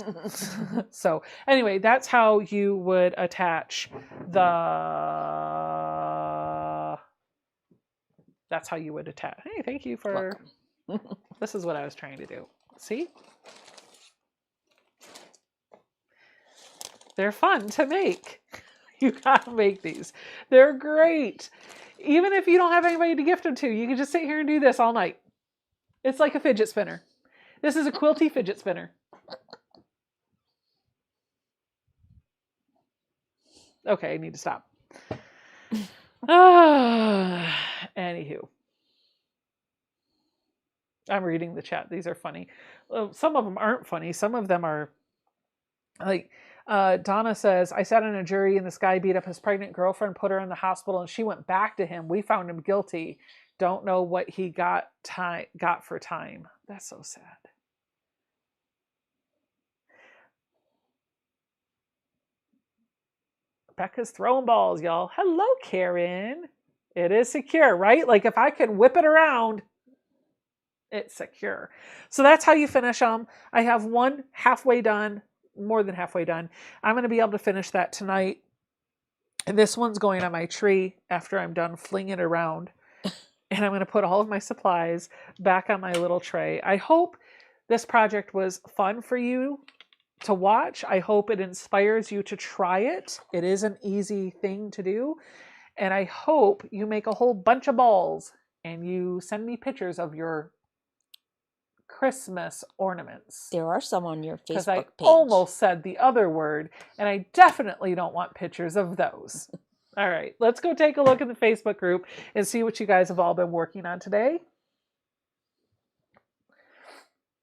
So anyway, that's how you would attach that's how you would attach. Hey, thank you for, this is what I was trying to do. See? They're fun to make. You gotta make these. They're great. Even if you don't have anybody to gift them to, you can just sit here and do this all night. It's like a fidget spinner. This is a quilty fidget spinner. Okay, I need to stop. Anywho, I'm reading the chat. These are funny. Some of them aren't funny. Some of them are like, Donna says, I sat on a jury and this guy beat up his pregnant girlfriend, put her in the hospital, and she went back to him. We found him guilty. Don't know what he got for time. That's so sad. Becca's throwing balls, y'all. Hello, Karen. It is secure, right? Like if I can whip it around, it's secure. So that's how you finish them. I have one halfway done, more than halfway done. I'm going to be able to finish that tonight. And this one's going on my tree after I'm done flinging it around. And I'm going to put all of my supplies back on my little tray. I hope this project was fun for you to watch. I hope it inspires you to try it. It is an easy thing to do. And I hope you make a whole bunch of balls and you send me pictures of your Christmas ornaments. There are some on your Facebook page. Because I almost said the other word, and I definitely don't want pictures of those. All right, let's go take a look at the Facebook group and see what you guys have all been working on today.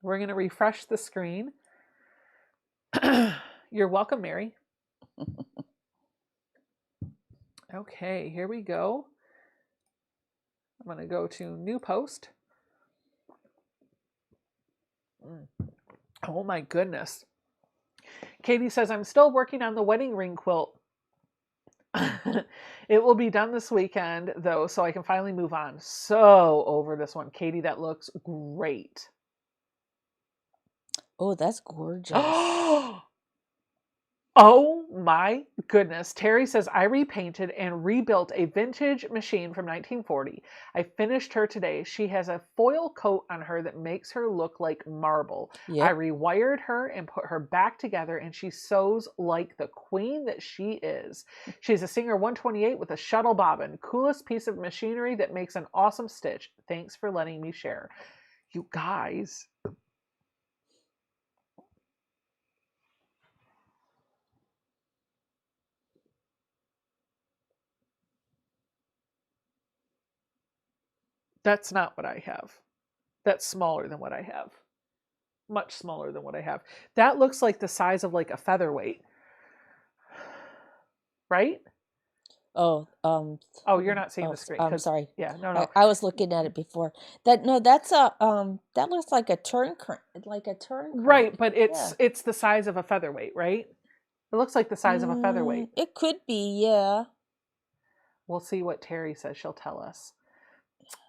We're going to refresh the screen. You're welcome, Mary. Okay, here we go. I'm going to go to new post. Oh my goodness. Katie says, I'm still working on the wedding ring quilt. It will be done this weekend, though, so I can finally move on. So over this one. Katie, that looks great. Oh, that's gorgeous. Oh my goodness. Terry says, I repainted and rebuilt a vintage machine from 1940. I finished her today. She has a foil coat on her that makes her look like marble. I Yep. rewired her and put her back together, and she sews like the queen that she is. She's a Singer 128 with a shuttle bobbin. Coolest piece of machinery that makes an awesome stitch. Thanks for letting me share. You guys. That's not what I have. That's smaller than what I have. Much smaller than what I have. That looks like the size of like a featherweight. Right? Oh, Oh, you're not seeing oh, the screen. I'm sorry. Yeah, no. I was looking at it before. That's a that looks like a turn crank, Right, but Yeah. it's the size of a featherweight, right? It looks like the size of a featherweight. It could be, yeah. We'll see what Terry says. She'll tell us.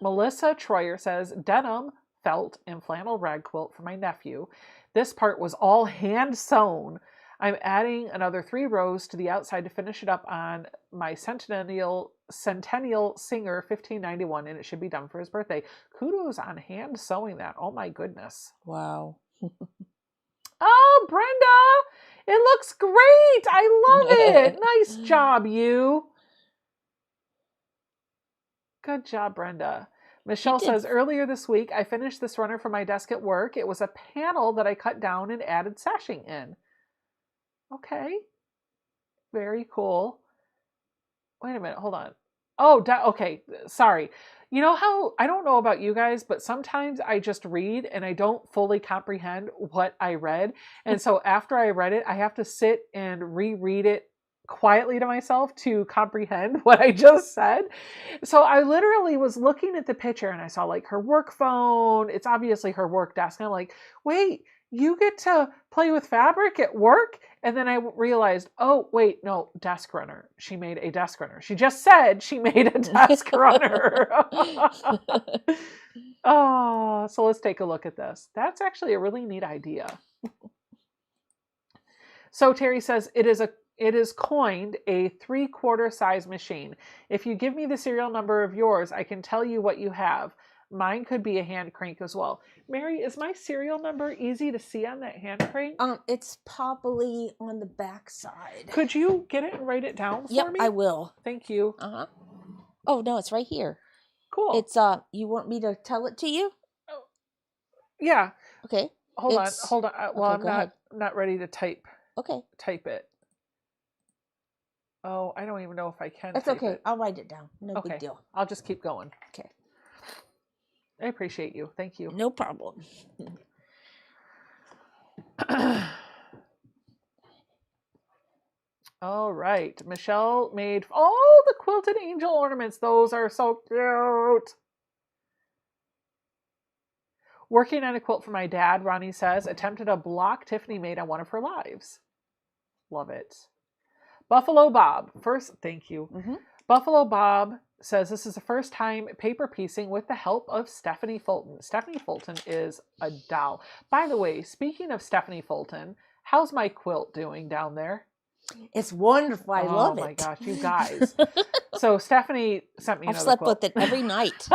Melissa Troyer says, denim, felt, and flannel rag quilt for my nephew. This part was all hand sewn. I'm adding another 3 rows to the outside to finish it up on my Centennial Singer 1591, and it should be done for his birthday. Kudos on hand sewing that. Oh my goodness. Wow. Oh, Brenda, it looks great. I love it. Nice job, you. Good job, Brenda. Michelle says, earlier this week, I finished this runner for my desk at work. It was a panel that I cut down and added sashing in. Okay. Very cool. Wait a minute. Hold on. Oh, okay. Sorry. You know how, I don't know about you guys, but sometimes I just read and I don't fully comprehend what I read. And so after I read it, I have to sit and reread it quietly to myself to comprehend what I just said. So I literally was looking at the picture and I saw like her work phone. It's obviously her work desk. And I'm like, wait, you get to play with fabric at work? And then I realized, oh, wait, no, desk runner. She made a desk runner. She just said she made a desk runner. Oh, so let's take a look at this. That's actually a really neat idea. So Terry says, it is coined a 3/4 size machine. If you give me the serial number of yours, I can tell you what you have. Mine could be a hand crank as well. Mary, is my serial number easy to see on that hand crank? It's probably on the back side. Could you get it and write it down for me? Yep, I will. Thank you. Uh-huh. Oh, no, it's right here. Cool. It's you want me to tell it to you? Oh, yeah. Okay. Hold on. Well, okay, I'm not ready to type it. Oh, I don't even know if I can. That's type okay. it. I'll write it down. No Okay. big deal. I'll just keep going. Okay. I appreciate you. Thank you. No problem. All right. Michelle made all the quilted angel ornaments. Those are so cute. Working on a quilt for my dad, Ronnie says, attempted a block Tiffany made on one of her lives. Love it. Buffalo Bob. First, thank you. Mm-hmm. Buffalo Bob says this is the first time paper piecing with the help of Stephanie Fulton. Stephanie Fulton is a doll. By the way, speaking of Stephanie Fulton, how's my quilt doing down there? It's wonderful. I love it. Oh my gosh, you guys. So Stephanie sent me another I've slept quilt. with it every night.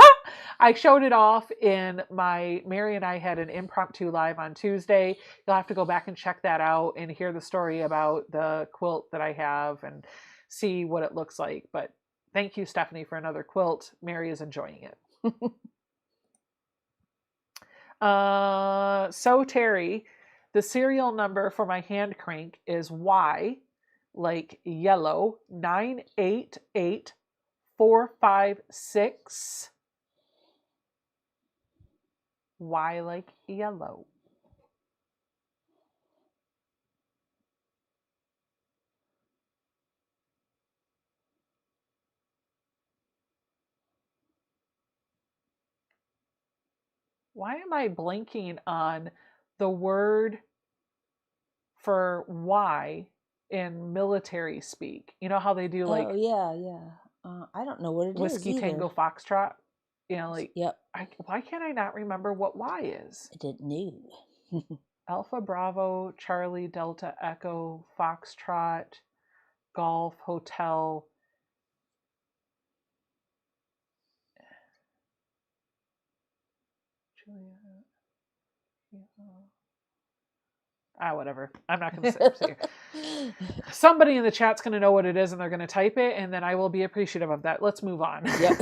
I showed it off in Mary and I had an impromptu live on Tuesday. You'll have to go back and check that out and hear the story about the quilt that I have and see what it looks like. But thank you, Stephanie, for another quilt. Mary is enjoying it. So Terry, the serial number for my hand crank is Y, like yellow, 988456. Y like yellow. Why am I blanking on the word for Y in military speak? You know how they do like, oh yeah. I don't know what it is Whiskey either. Tango Foxtrot? You know, like, Yep. why can't I not remember what Y is? I didn't know. Alpha Bravo, Charlie, Delta, Echo, Foxtrot, Golf, Hotel. Julia. Whatever. I'm not going to say it. Somebody in the chat's going to know what it is and they're going to type it, and then I will be appreciative of that. Let's move on. Yep.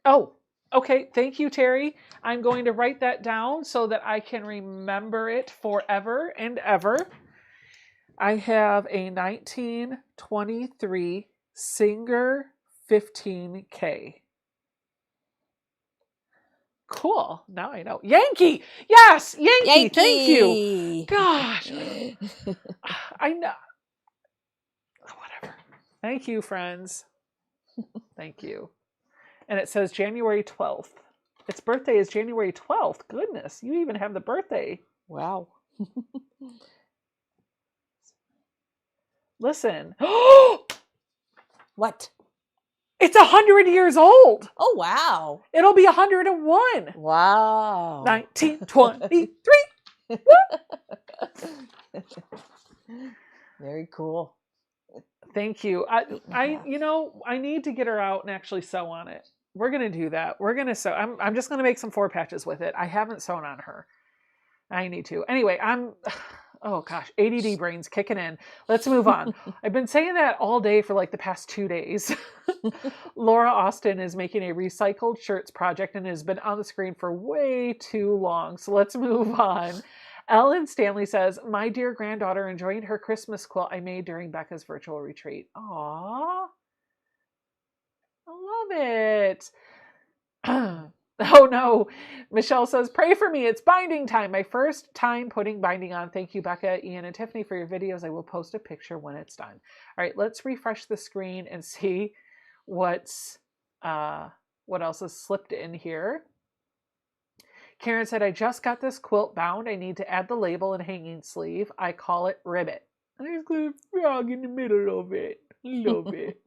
Oh, okay. Thank you, Terry. I'm going to write that down so that I can remember it forever and ever. I have a 1923 Singer 15K. Cool. Now I know. Yankee. Yes, Yankee. Thank you. Gosh. I know. Whatever. Thank you, friends. Thank you. And it says January 12th. Its birthday is January 12th. Goodness, you even have the birthday. Wow. Listen. What? It's 100 years old. Oh, wow. It'll be 101. Wow. 1923. Very cool. Thank you. I need to get her out and actually sew on it. We're going to do that. We're going to sew. I'm just going to make some 4 patches with it. I haven't sewn on her. I need to. Anyway, oh gosh, ADD brain's kicking in. Let's move on. I've been saying that all day for like the past 2 days. Laura Austin is making a recycled shirts project and has been on the screen for way too long. So let's move on. Ellen Stanley says, my dear granddaughter enjoying her Christmas quilt I made during Becca's virtual retreat. Aww. I love it. Oh no. Michelle says, pray for me. It's binding time. My first time putting binding on. Thank you, Becca, Ian, and Tiffany for your videos. I will post a picture when it's done. All right, let's refresh the screen and see what else is slipped in here. Karen said, I just got this quilt bound. I need to add the label and hanging sleeve. I call it Ribbit. And there's a frog in the middle of it. Love it.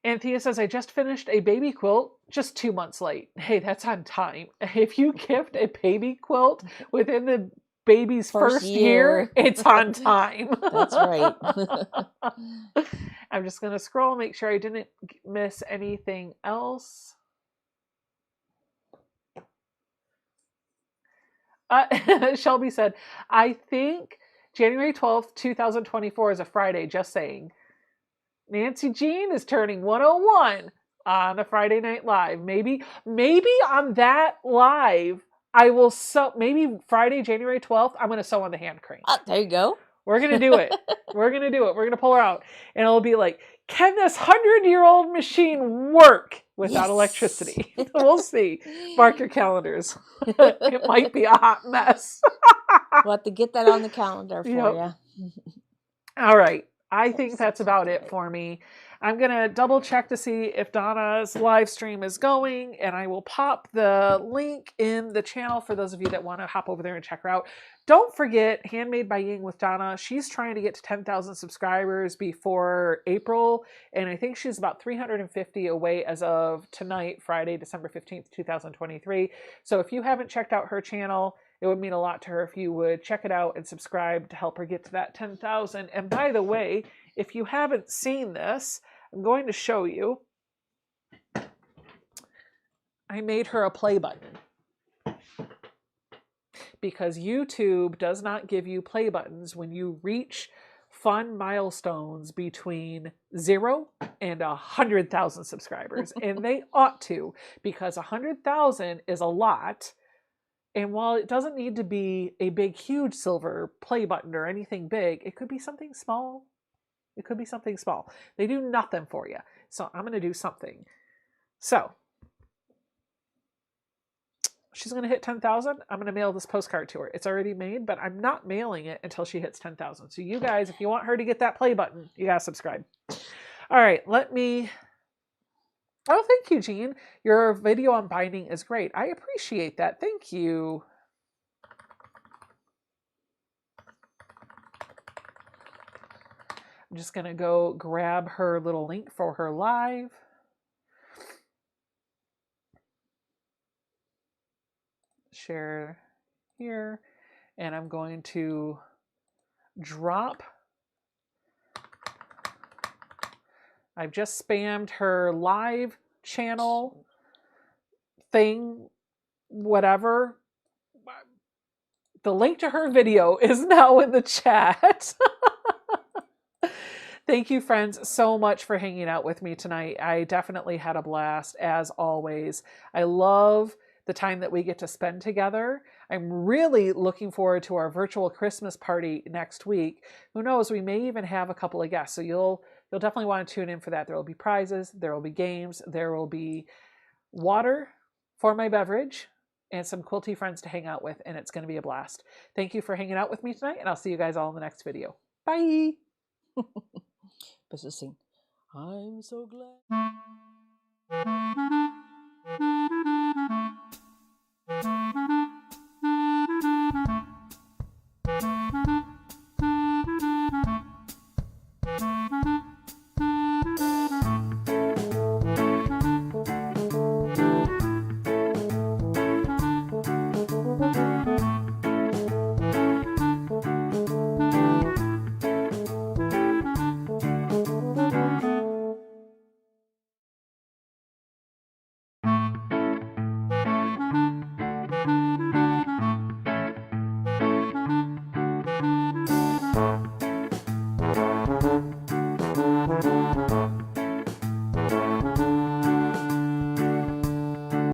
Anthea says, I just finished a baby quilt just 2 months late. Hey, that's on time. If you gift a baby quilt within the baby's first year, it's on time. That's right. I'm just going to scroll, make sure I didn't miss anything else. Shelby said, I think January 12th, 2024 is a Friday, just saying. Nancy Jean is turning 101 on a Friday Night Live. Maybe on that live, I will sew. Maybe Friday, January 12th, I'm going to sew on the hand crane. There you go. We're going to do it. We're going to do it. We're going to pull her out. And it'll be like, can this 100-year-old machine work without electricity? We'll see. Mark your calendars. It might be a hot mess. We'll have to get that on the calendar for you. All right. I think that's about it for me. I'm going to double check to see if Donna's live stream is going, and I will pop the link in the channel for those of you that want to hop over there and check her out. Don't forget Handmade by Ying with Donna. She's trying to get to 10,000 subscribers before April, and I think she's about 350 away as of tonight, Friday, December 15th, 2023. So if you haven't checked out her channel, it would mean a lot to her if you would check it out and subscribe to help her get to that 10,000. And by the way, if you haven't seen this, I'm going to show you. I made her a play button because YouTube does not give you play buttons when you reach fun milestones between 0 and 100,000 subscribers. And they ought to, because 100,000 is a lot. And while it doesn't need to be a big, huge silver play button or anything big, it could be something small. It could be something small. They do nothing for you. So I'm going to do something. So she's going to hit 10,000. I'm going to mail this postcard to her. It's already made, but I'm not mailing it until she hits 10,000. So you guys, if you want her to get that play button, you got to subscribe. All right, let me... Oh, thank you, Jean. Your video on binding is great. I appreciate that. Thank you. I'm just going to go grab her little link for her live. share here, and I'm going to drop. I've just spammed her live channel thing, whatever. The link to her video is now in the chat. Thank you, friends, so much for hanging out with me tonight. I definitely had a blast, as always. I love the time that we get to spend together. I'm really looking forward to our virtual Christmas party next week. Who knows, we may even have a couple of guests, so you'll definitely want to tune in for that. There will be prizes, there will be games, there will be water for my beverage, and some quilty friends to hang out with, and it's going to be a blast. Thank you for hanging out with me tonight, and I'll see you guys all in the next video. Bye! But sing, I'm so glad.